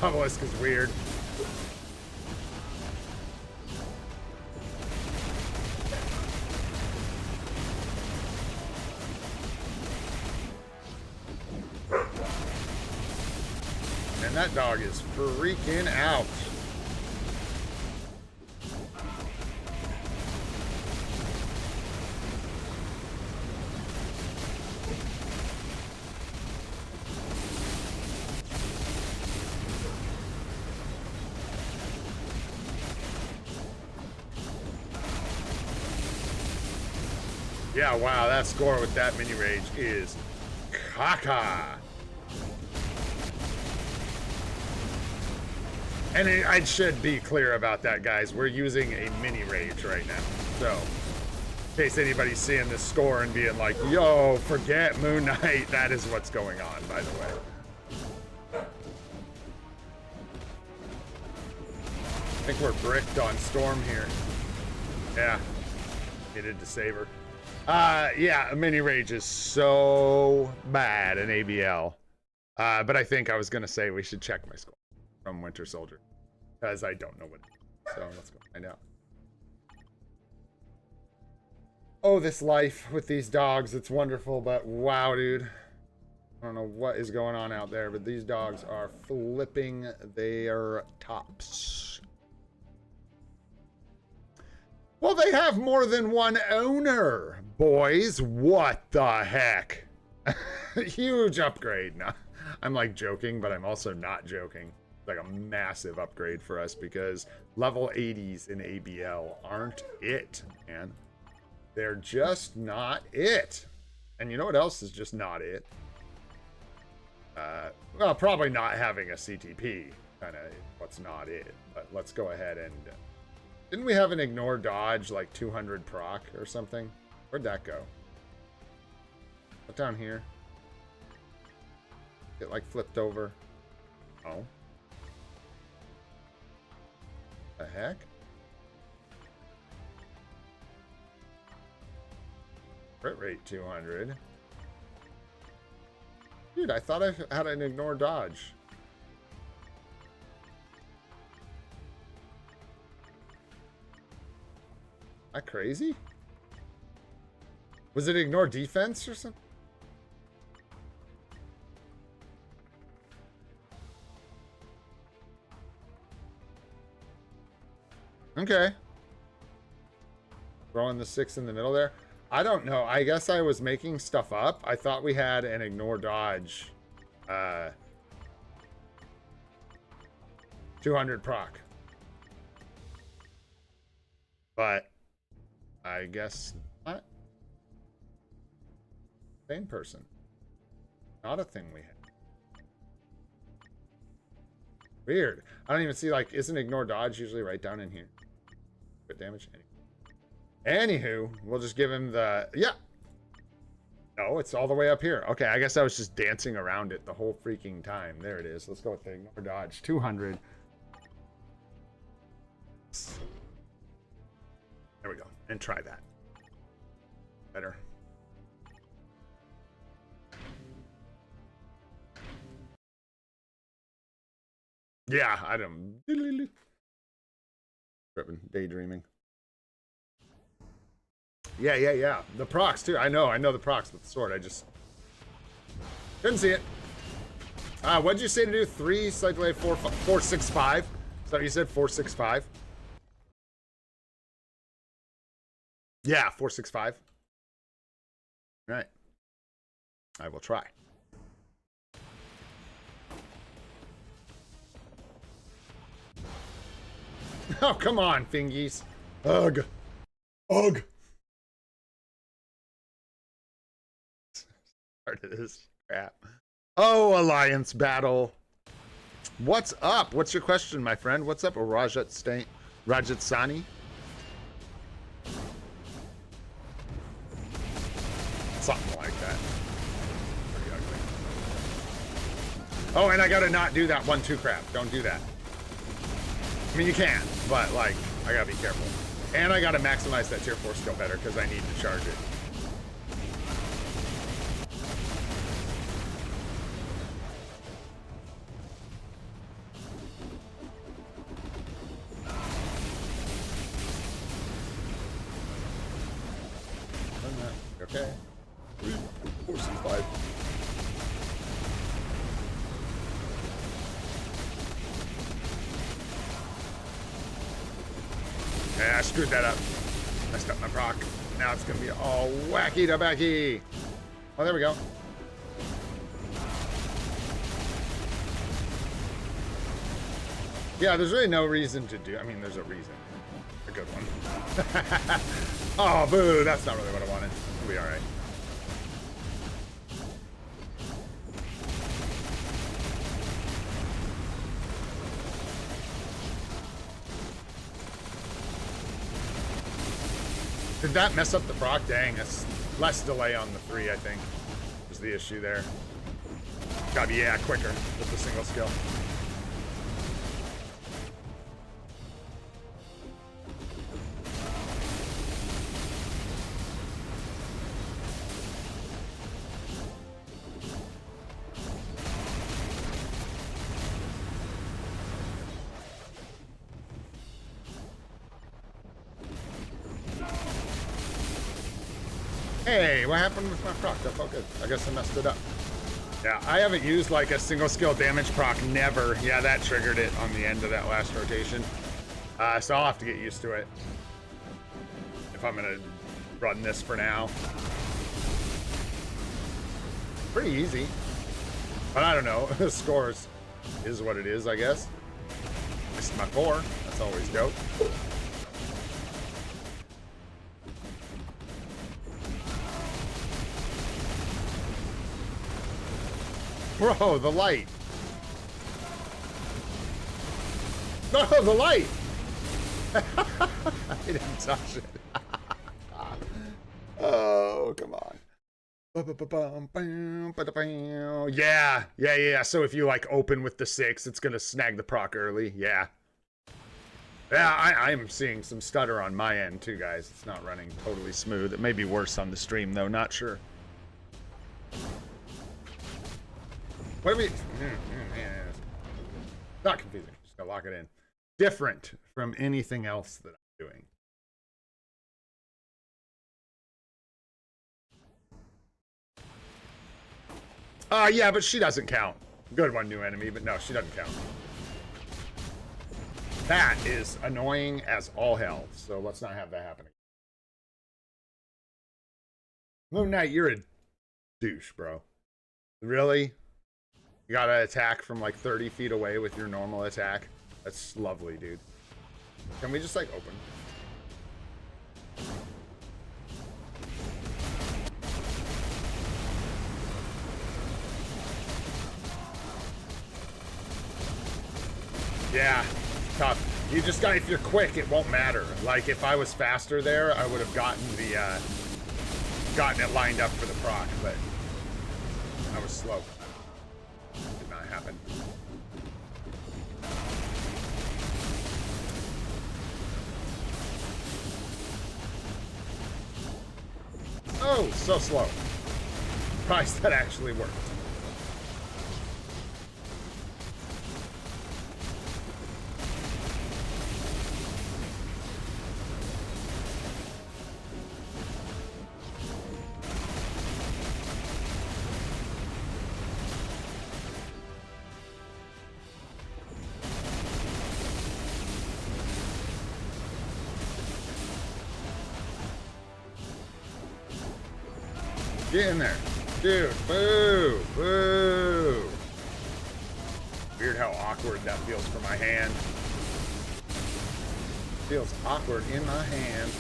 [SPEAKER 1] Obelisk is weird. And that dog is freaking out. Yeah, wow, that score with that mini rage is caca. And I should be clear about that, guys. We're using a mini rage right now. So, in case anybody's seeing this score and being like, yo, forget Moon Knight, that is what's going on, by the way. I think we're bricked on Storm here. Yeah. Needed to save her. Yeah, mini rage is so bad in ABL. But I think I was going to say we should check my score from Winter Soldier, because I don't know what it is. So let's go find out. Oh, this life with these dogs, it's wonderful, but wow, dude. I don't know what is going on out there, but these dogs are flipping their tops. Well, they have more than one owner, boys. What the heck? Huge upgrade. No, I'm like joking, but I'm also not joking. Like a massive upgrade for us because level 80s in ABL aren't it, man. They're just not it. And you know what else is just not it? Well, probably not having a CTP, kind of what's not it. But let's go ahead and... didn't we have an ignore dodge like 200 proc or something? Where'd that go? What down here? Get like flipped over. Oh. The heck? Crit rate 200. Dude, I thought I had an ignore dodge. That crazy? Was it ignore defense or something? Okay. Throwing the 6 in the middle there. I don't know. I guess I was making stuff up. I thought we had an ignore dodge. 200 proc. But I guess not. Same person. Not a thing we had. Weird. I don't even see, like, isn't ignore dodge usually right down in here? Good damage. Anywho, we'll just give him the... Yeah. No, it's all the way up here. Okay, I guess I was just dancing around it the whole freaking time. There it is. Let's go with the ignore dodge. 200. There we go. And try that. Better. Yeah, I don't... Daydreaming. Yeah. The procs, too. I know the procs with the sword. I just... couldn't see it. What'd you say to do? 3, slight delay, 4, 4, 6, 5? So you said 4, 6, 5? Yeah, 465. All right. I will try. Oh, come on, fingies. Ugh. Ugh. Part of this crap. Oh, alliance battle. What's up? What's your question, my friend? What's up, Rajat Sani? Something like that. Pretty ugly. Oh, and I gotta not do that 1-2 crap. Don't do that. I mean, you can, but like, I gotta be careful. And I gotta maximize that tier 4 skill better because I need to charge it. Okay. 465. Yeah, I screwed that up. Messed up my proc. Now it's gonna be all wacky to backy. Oh, there we go. Yeah, there's really no reason to do. I mean, there's a reason. A good one. Oh, boo. That's not really what I wanted. We'll be all right. Did that mess up the proc? Dang, that's less delay on the 3, I think, is the issue there. Gotta be, yeah, quicker with the single skill. Hey, what happened with my proc? That felt good. I guess I messed it up. Yeah, I haven't used like a single skill damage proc, never. Yeah, that triggered it on the end of that last rotation. So I'll have to get used to it if I'm gonna run this for now. Pretty easy. But I don't know, scores is what it is, I guess. Missed my 4, that's always dope. Bro, the light. No, the light. I didn't touch it. Oh, come on. Yeah. So if you like open with the 6, it's gonna snag the proc early. Yeah. Yeah, I'm seeing some stutter on my end too, guys. It's not running totally smooth. It may be worse on the stream though, not sure. What do we? Not confusing. Just gotta lock it in. Different from anything else that I'm doing. Yeah, but she doesn't count. Good one, new enemy, but no, she doesn't count. That is annoying as all hell. So let's not have that happening. Moon Knight, you're a douche, bro. Really? You gotta attack from like 30 feet away with your normal attack. That's lovely, dude. Can we just like open? Yeah, tough. You just got, if you're quick, it won't matter. Like if I was faster there, I would have gotten the gotten it lined up for the proc, but I was slow. Did not happen. Oh, so slow. Surprised that actually worked. Get in there. Dude, boo, boo. Weird how awkward that feels for my hand. Feels awkward in my hand.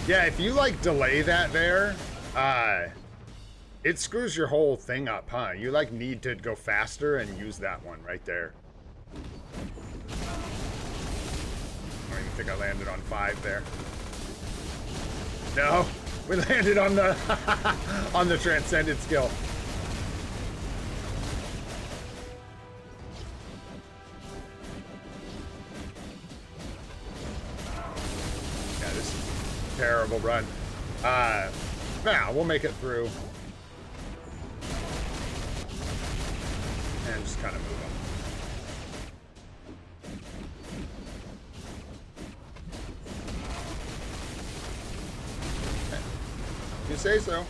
[SPEAKER 1] Yeah, if you like delay that there, it screws your whole thing up, huh? You like need to go faster and use that one right there. I don't even think I landed on 5 there. No, we landed on the on the transcendent skill. Yeah, this is a terrible run. Nah, we'll make it through. And just kind of move on. Okay. You say so.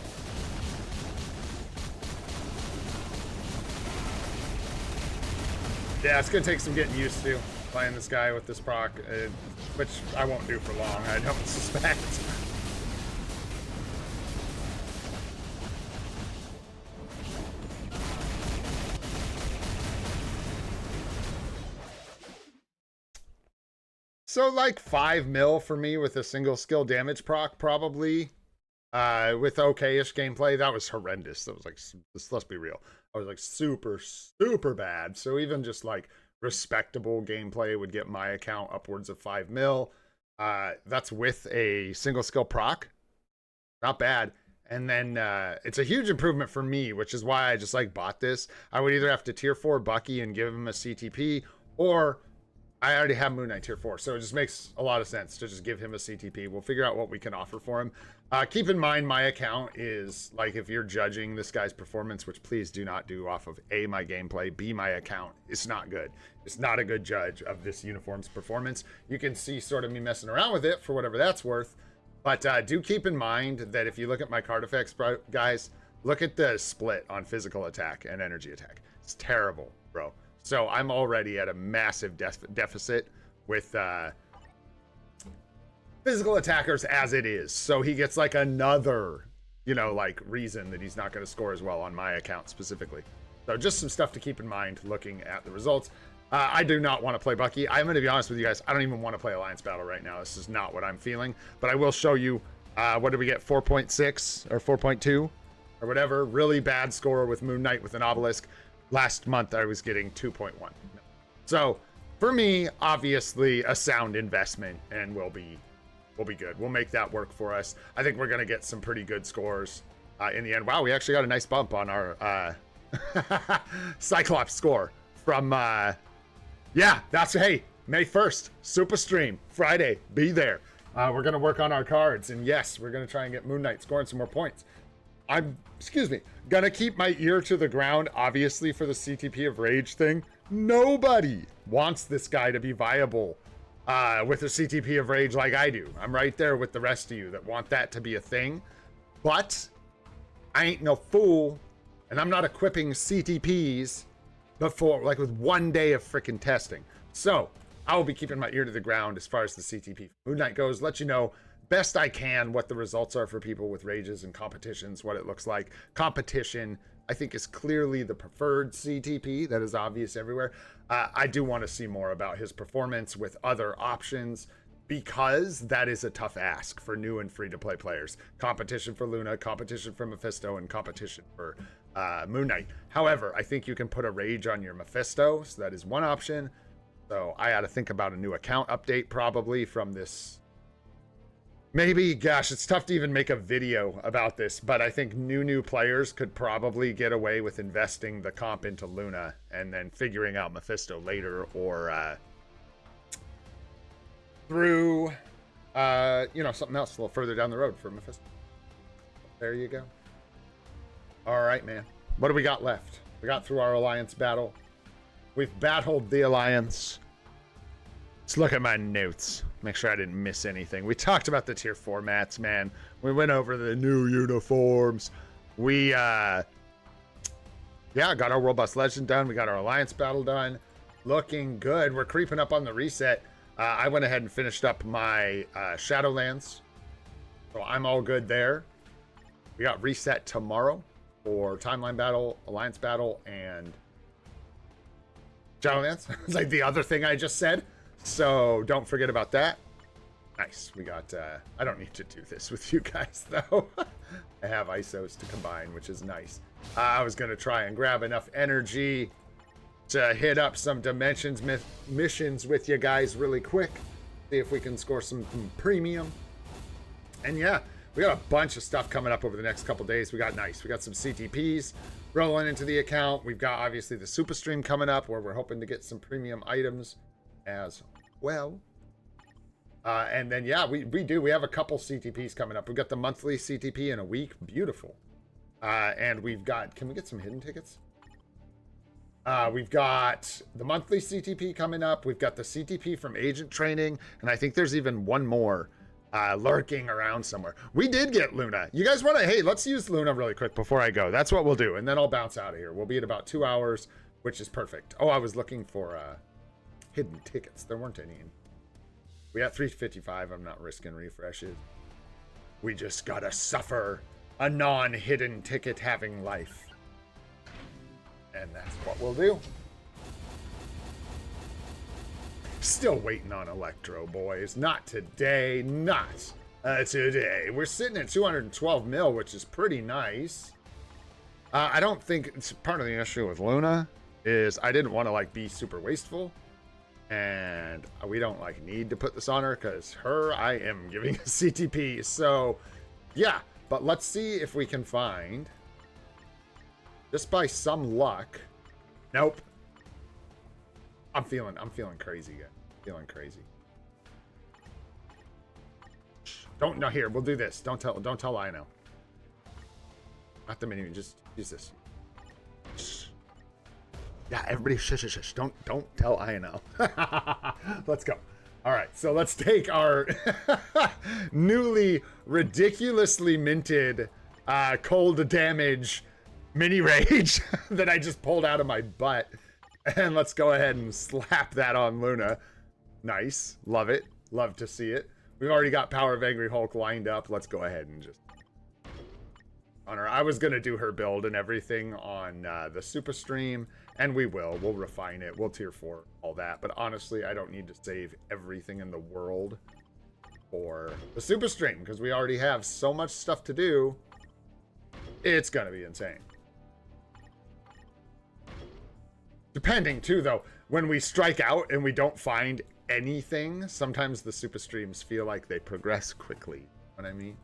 [SPEAKER 1] Yeah, it's gonna take some getting used to playing this guy with this proc, which I won't do for long, I don't suspect. So like 5 mil for me with a single skill damage proc, probably. With okay-ish gameplay, that was horrendous. That was like, let's be real. I was like super, super bad. So even just like respectable gameplay would get my account upwards of 5 mil. That's with a single skill proc. Not bad. And then it's a huge improvement for me, which is why I just like bought this. I would either have to tier 4 Bucky and give him a CTP, or I already have Moon Knight tier 4, so it just makes a lot of sense to just give him a CTP. We'll figure out what we can offer for him. Keep in mind, my account is, like, if you're judging this guy's performance, which please do not do off of A, my gameplay, B, my account, it's not good. It's not a good judge of this uniform's performance. You can see sort of me messing around with it for whatever that's worth, but do keep in mind that if you look at my card effects, guys, look at the split on physical attack and energy attack. It's terrible, bro. So I'm already at a massive deficit with physical attackers as it is. So he gets like another, you know, like reason that he's not going to score as well on my account specifically. So just some stuff to keep in mind looking at the results. I do not want to play Bucky. I'm going to be honest with you guys. I don't even want to play Alliance Battle right now. This is not what I'm feeling. But I will show you, what did we get? 4.6 or 4.2 or whatever. Really bad score with Moon Knight with an obelisk. Last month, I was getting 2.1. So, for me, obviously, a sound investment, and we'll be good. We'll make that work for us. I think we're going to get some pretty good scores in the end. Wow, we actually got a nice bump on our Cyclops score from, yeah, that's, hey, May 1st, Super Stream, Friday, be there. We're going to work on our cards, and yes, we're going to try and get Moon Knight scoring some more points. I'm, excuse me, gonna keep my ear to the ground, obviously, for the CTP of Rage thing. Nobody wants this guy to be viable with a CTP of Rage like I do. I'm right there with the rest of you that want that to be a thing. But I ain't no fool, and I'm not equipping CTPs before, like, with 1 day of freaking testing. So I will be keeping my ear to the ground as far as the CTP Moon Knight goes, let you know best I can what the results are for people with rages and competitions, what it looks like. Competition, I think, is clearly the preferred CTP. That is obvious everywhere. I do want to see more about his performance with other options, because that is a tough ask for new and free-to-play players. Competition for Luna, competition for Mephisto, and competition for Moon Knight. However, I think you can put a rage on your Mephisto, so that is one option. So I ought to think about a new account update probably from this. Maybe, gosh, it's tough to even make a video about this, but I think new players could probably get away with investing the comp into Luna and then figuring out Mephisto later, or through, you know, something else a little further down the road for Mephisto. There you go. All right, man. What do we got left? We got through our Alliance battle. We've battled the Alliance. Let's look at my notes. Make sure I didn't miss anything. We talked about the tier 4 mats, man. We went over the new uniforms. We, yeah, got our World Boss Legend done. We got our Alliance battle done. Looking good. We're creeping up on the reset. I went ahead and finished up my Shadowlands. So I'm all good there. We got reset tomorrow for Timeline Battle, Alliance Battle, and Shadowlands. It's like the other thing I just said. So don't forget about that. Nice. We got, I don't need to do this with you guys, though. I have ISOs to combine, which is nice. I was going to try and grab enough energy to hit up some Dimensions missions with you guys really quick. See if we can score some premium. And yeah, we got a bunch of stuff coming up over the next couple days. We got some CTPs rolling into the account. We've got obviously the Super Stream coming up where we're hoping to get some premium items as well. And then yeah, we have a couple CTPs coming up. We've got the monthly CTP in a week. Beautiful. And we've got, can we get some hidden tickets? We've got the monthly CTP coming up. We've got the CTP from agent training. And I think there's even one more lurking around somewhere. We did get Luna. You guys want to, hey, let's use Luna really quick before I go. That's what we'll do. And then I'll bounce out of here. We'll be at about 2 hours, which is perfect. Oh, I was looking for hidden tickets. There weren't any. We got 355. I'm not risking refreshes. We just gotta suffer a non-hidden ticket having life. And that's what we'll do. Still waiting on Electro, boys. Not today. Not today. We're sitting at 212 mil, which is pretty nice. I don't think it's part of the issue with Luna is I didn't want to like be super wasteful. And we don't like need to put this on her because I am giving a CTP. So yeah, but let's see if we can find, just by some luck. Nope. I'm feeling crazy, guys. Feeling crazy. No, here, we'll do this. Don't tell I know. Not the menu, just use this. Yeah, everybody shush. Don't tell I know. Let's go. All right, so let's take our newly ridiculously minted cold damage mini rage that I just pulled out of my butt. And let's go ahead and slap that on Luna. Nice. Love it. Love to see it. We've already got Power of Angry Hulk lined up. Let's go ahead and just on her. I was going to do her build and everything on the Super Stream, and we will. We'll refine it. We'll tier 4 all that. But honestly, I don't need to save everything in the world for the Super Stream because we already have so much stuff to do. It's going to be insane. Depending, too, though, when we strike out and we don't find anything, sometimes the Super Streams feel like they progress quickly. You know what I mean?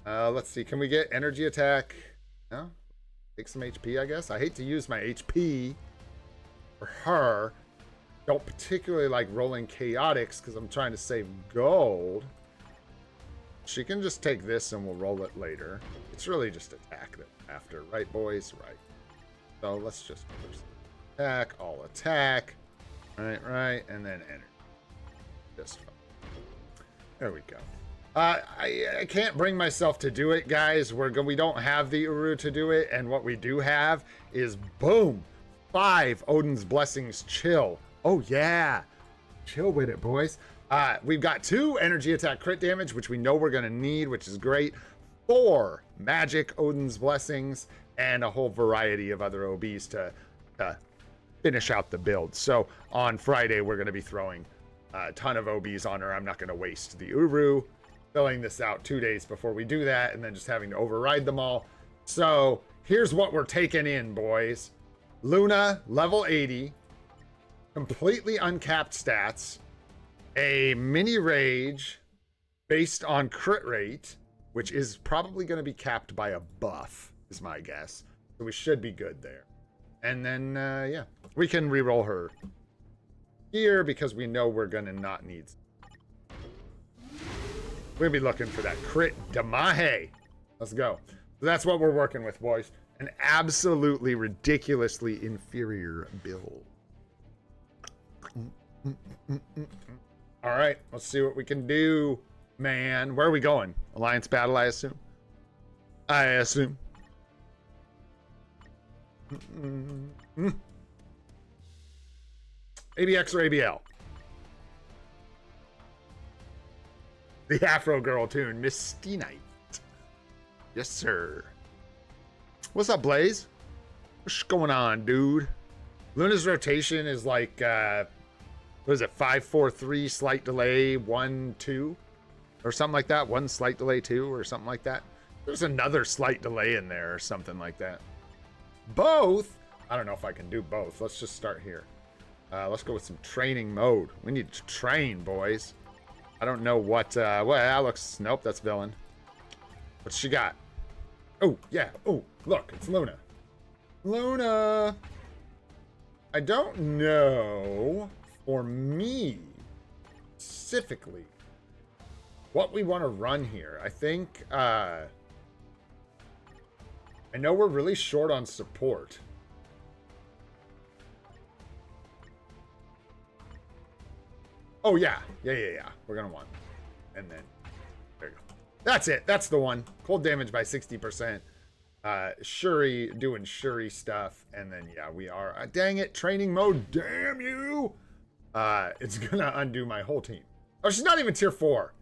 [SPEAKER 1] Let's see. Can we get energy attack? No? Take some HP, I guess. I hate to use my HP for her. Don't particularly like rolling chaotics because I'm trying to save gold. She can just take this and we'll roll it later. It's really just attack after, right, boys? Right. So let's just attack, all attack. Right, and then energy. Just fine. There we go. I can't bring myself to do it, guys. We don't have the Uru to do it, and what we do have is boom, 5 Odin's Blessings chill. Oh yeah, chill with it, boys. We've got 2 energy attack crit damage, which we know we're gonna need, which is great. 4 magic Odin's Blessings, and a whole variety of other OBs to finish out the build. So on Friday, we're gonna be throwing a ton of OBs on her. I'm not gonna waste the Uru. Filling this out 2 days before we do that and then just having to override them all. So here's what we're taking in, boys. Luna, level 80, completely uncapped stats, a mini rage based on crit rate, which is probably going to be capped by a buff, is my guess. So we should be good there. And then, yeah, we can reroll her here because we know we're going to not need. We're going to be looking for that crit Damahe. Let's go. So that's what we're working with, boys. An absolutely ridiculously inferior build. All right, let's see what we can do, man. Where are we going? Alliance battle, I assume. I assume. ABX or ABL? The Afro Girl tune, Misty Night. Yes, sir. What's up, Blaze? What's going on, dude? Luna's rotation is like, what is it, 5-4-3, slight delay, 1-2? Or something like that. 1 slight delay, 2, or something like that. There's another slight delay in there, or something like that. Both? I don't know if I can do both. Let's just start here. Let's go with some training mode. We need to train, boys. I don't know what, well, Alex, nope, that's villain. What's she got? Oh, yeah. Oh, look, it's Luna. Luna. I don't know, for me, specifically, what we want to run here. I think, I know we're really short on support. Oh, yeah. Yeah. We're going to want. And then, there you go. That's it. That's the one. Cold damage by 60%. Shuri doing Shuri stuff. And then, yeah, we are. Dang it. Training mode. Damn you. It's going to undo my whole team. Oh, she's not even tier 4.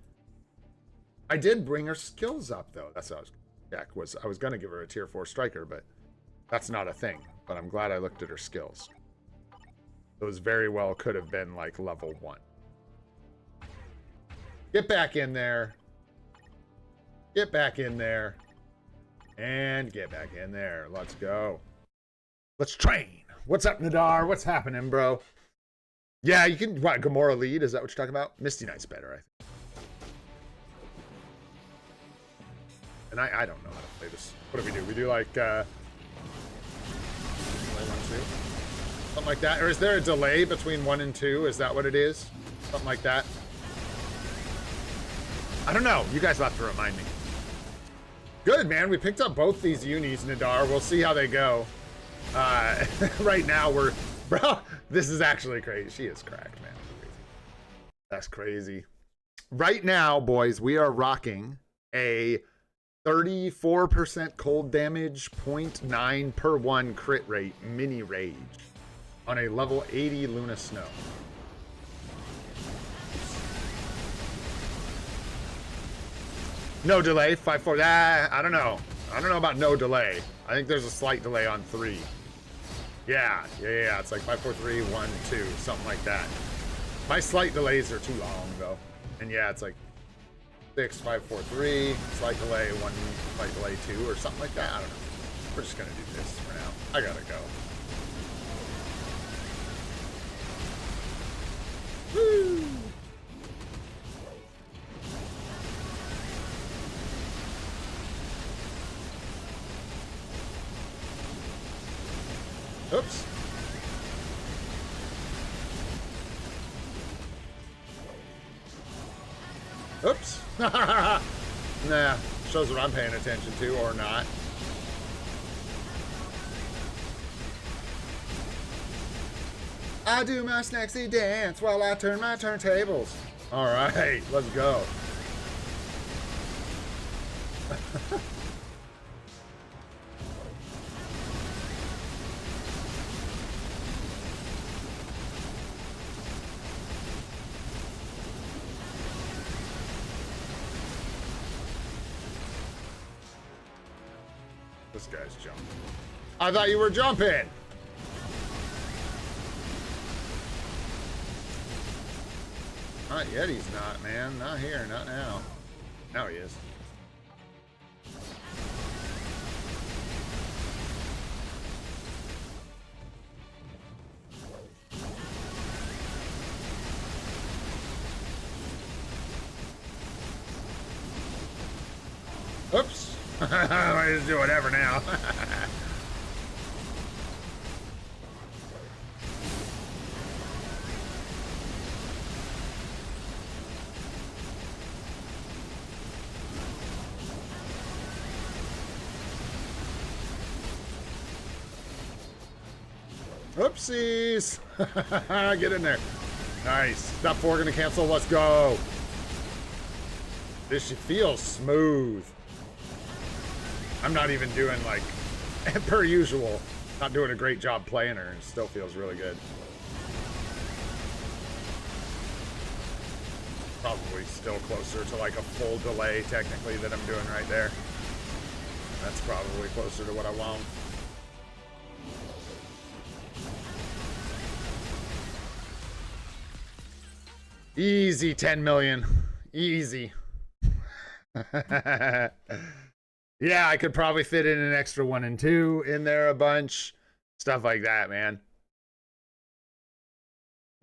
[SPEAKER 1] I did bring her skills up, though. That's what I was going to check. I was going to give her a tier 4 striker, but that's not a thing. But I'm glad I looked at her skills. Those very well could have been like level 1. Get back in there. Get back in there. And get back in there. Let's go. Let's train. What's up, Nadar? What's happening, bro? Yeah, you can... What, Gamora lead? Is that what you're talking about? Misty Knight's better, I think. And I don't know how to play this. What do? We do like... delay 1, 2? Something like that. Or is there a delay between 1 and 2? Is that what it is? Something like that. I don't know. You guys will have to remind me. Good, man. We picked up both these unis, Nadar. We'll see how they go. Right now, we're... Bro, this is actually crazy. She is cracked, man. That's crazy. Right now, boys, we are rocking a 34% cold damage, 0.9 per 1 crit rate, mini rage on a level 80 Luna Snow. No delay, 5-4. I don't know. I don't know about no delay. I think there's a slight delay on 3. Yeah. It's like 5-4-3, 1, 2, something like that. My slight delays are too long though. And yeah, it's like 6, 5-4-3, slight delay, 1, slight delay 2, or something like that. I don't know. We're just gonna do this for now. I gotta go. Woo! Oops. Oops. Nah. Shows what I'm paying attention to, or not. I do my snacksy dance while I turn my turntables. Alright, let's go. This guy's jumping. I thought you were jumping. Not yet, he's not, man. Not here, not now. Now he is. Oops. I just do whatever now. Oopsies. Get in there. Nice. That 4 gonna cancel. Let's go. This feels smooth. I'm not even doing like per usual. Not doing a great job playing her. It still feels really good. Probably still closer to like a full delay technically that I'm doing right there. That's probably closer to what I want. Easy 10 million. Easy. Yeah, I could probably fit in an extra 1 and 2 in there a bunch. Stuff like that, man.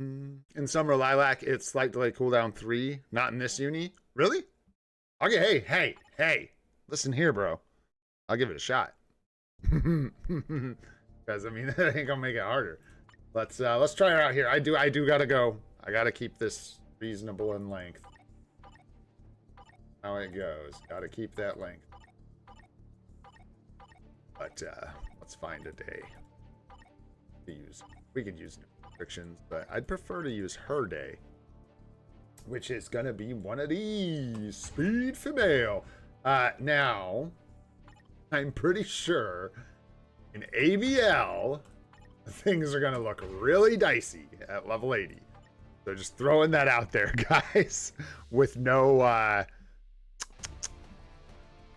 [SPEAKER 1] In Summer Lilac, it's slight delay cooldown 3. Not in this uni. Really? Okay, hey. Listen here, bro. I'll give it a shot. Because I mean, that ain't gonna make it harder. Let's try her out here. I do gotta go. I gotta keep this reasonable in length. How it goes. Gotta keep that length. But let's find a day to use. We could use restrictions, but I'd prefer to use her day, which is gonna be one of these. Speed female. Now, I'm pretty sure in ABL, things are gonna look really dicey at level 80. So just throwing that out there, guys, with no,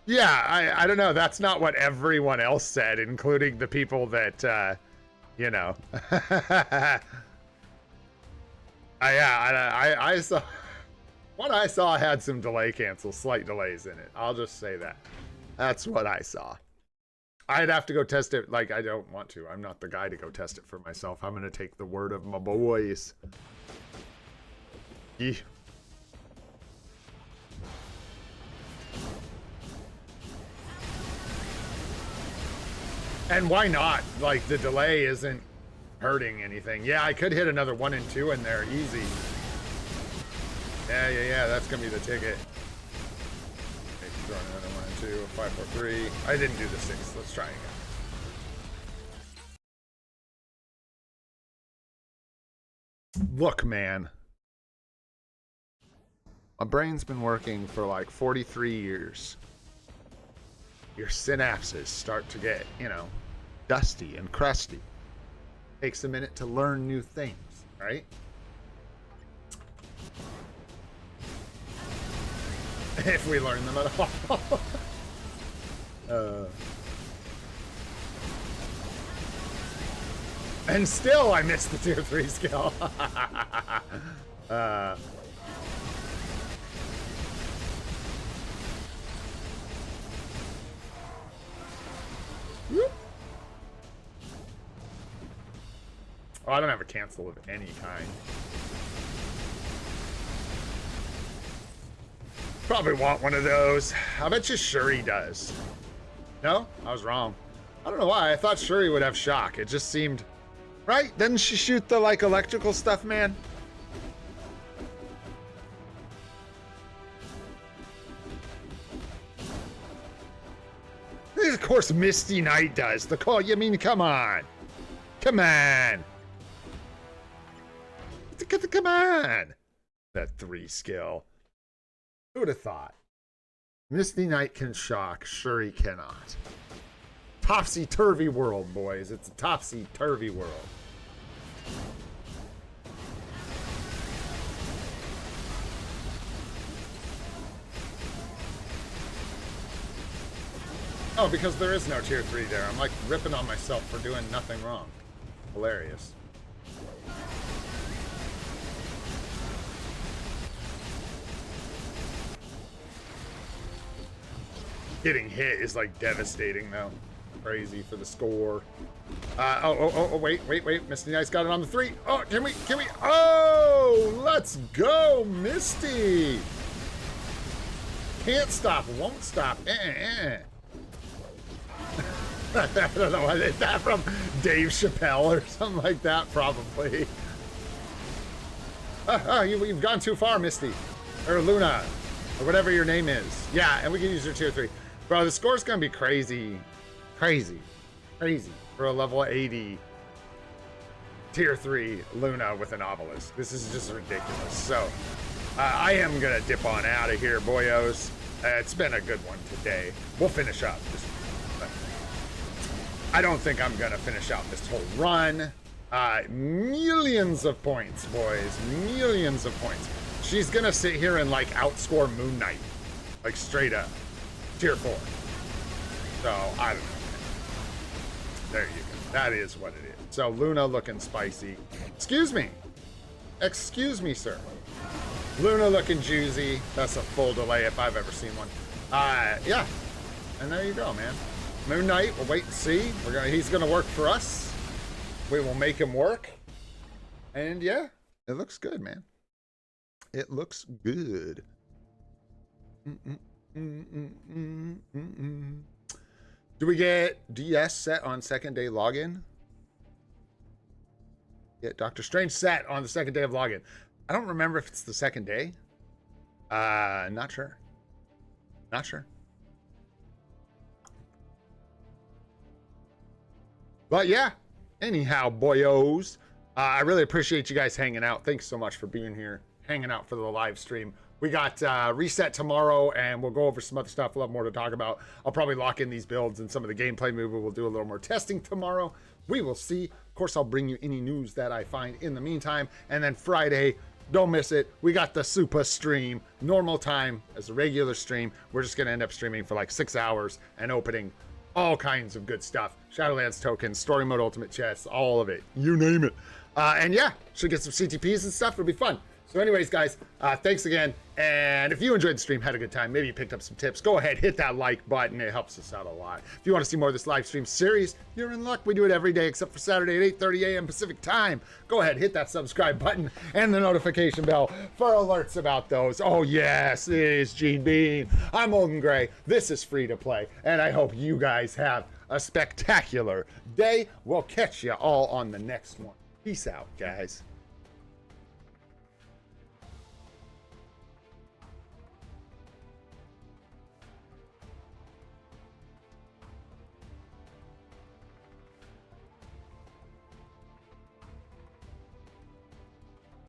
[SPEAKER 1] yeah, I don't know. That's not what everyone else said, including the people that, you know. I saw, what I saw had some delay cancel, slight delays in it. I'll just say that. That's what I saw. I'd have to go test it. Like, I don't want to. I'm not the guy to go test it for myself. I'm going to take the word of my boys. Yeah. And why not? Like, the delay isn't hurting anything. Yeah, I could hit another 1 and 2 in there. Easy. Yeah. That's going to be the ticket. Maybe throw another 1 and 2. 5, 4, 3. I didn't do the 6. Let's try again. Look, man. My brain's been working for like 43 years. Your synapses start to get, you know, dusty and crusty. Takes a minute to learn new things, right? If we learn them at all. And still I missed the tier 3 skill. Oh, I don't have a cancel of any kind. Probably want one of those. I bet you Shuri does. No? I was wrong. I don't know why. I thought Shuri would have shock. It just seemed... Right? Didn't she shoot the, like, electrical stuff, man? Of course Misty Knight does. The call, you mean, come on. Come on. Come on. That 3 skill. Who would have thought? Misty Knight can shock. Shuri cannot. Topsy-turvy world, boys. It's a topsy-turvy world. Oh, because there is no tier 3 there. I'm like ripping on myself for doing nothing wrong. Hilarious. Getting hit is like devastating though. Crazy for the score. Wait. Misty Knight's got it on the 3. Oh, can we? Oh, let's go, Misty. Can't stop, won't stop. I don't know. Is that from Dave Chappelle or something like that? Probably. You've gone too far, Misty. Or Luna. Or whatever your name is. Yeah, and we can use your tier 3. Bro, the score's gonna be crazy. Crazy. For a level 80 tier 3 Luna with an obelisk. This is just ridiculous. So I am gonna dip on out of here, boyos. It's been a good one today. We'll finish up. I don't think I'm gonna finish out this whole run. Millions of points, boys. Millions of points. She's gonna sit here and like outscore Moon Knight. Like straight up. Tier 4. So I don't know. There you go. That is what it is. So Luna looking spicy. Excuse me. Excuse me, sir. Luna looking juicy. That's a full delay if I've ever seen one. Yeah. And there you go, man. Moon Knight, we'll wait and see. He's gonna work for us. We will make him work. And yeah, it looks good, man. It looks good. Do we get DS set on second day login? Get Doctor Strange set on the second day of login. I don't remember if it's the second day. Not sure. Not sure. But yeah, anyhow, boyos, I really appreciate you guys hanging out. Thanks so much for being here, hanging out for the live stream. We got reset tomorrow, and we'll go over some other stuff. We'll have more to talk about. I'll probably lock in these builds and some of the gameplay movement. We'll do a little more testing tomorrow. We will see. Of course, I'll bring you any news that I find in the meantime. And then Friday, don't miss it. We got the super stream, normal time as a regular stream. We're just going to end up streaming for like 6 hours and opening all kinds of good stuff. Shadowlands tokens, story mode, ultimate chests, all of it. You name it. And yeah, should get some CTPs and stuff. It'll be fun. So anyways, guys, thanks again. And if you enjoyed the stream, had a good time, maybe you picked up some tips, go ahead, hit that like button. It helps us out a lot. If you want to see more of this live stream series, you're in luck. We do it every day except for Saturday at 8:30 a.m. Pacific time. Go ahead, hit that subscribe button and the notification bell for alerts about those. Oh yes, it is Gene Bean. I'm Olden Gray. This is Free to Play, and I hope you guys have a spectacular day. We'll catch you all on the next one. Peace out, guys.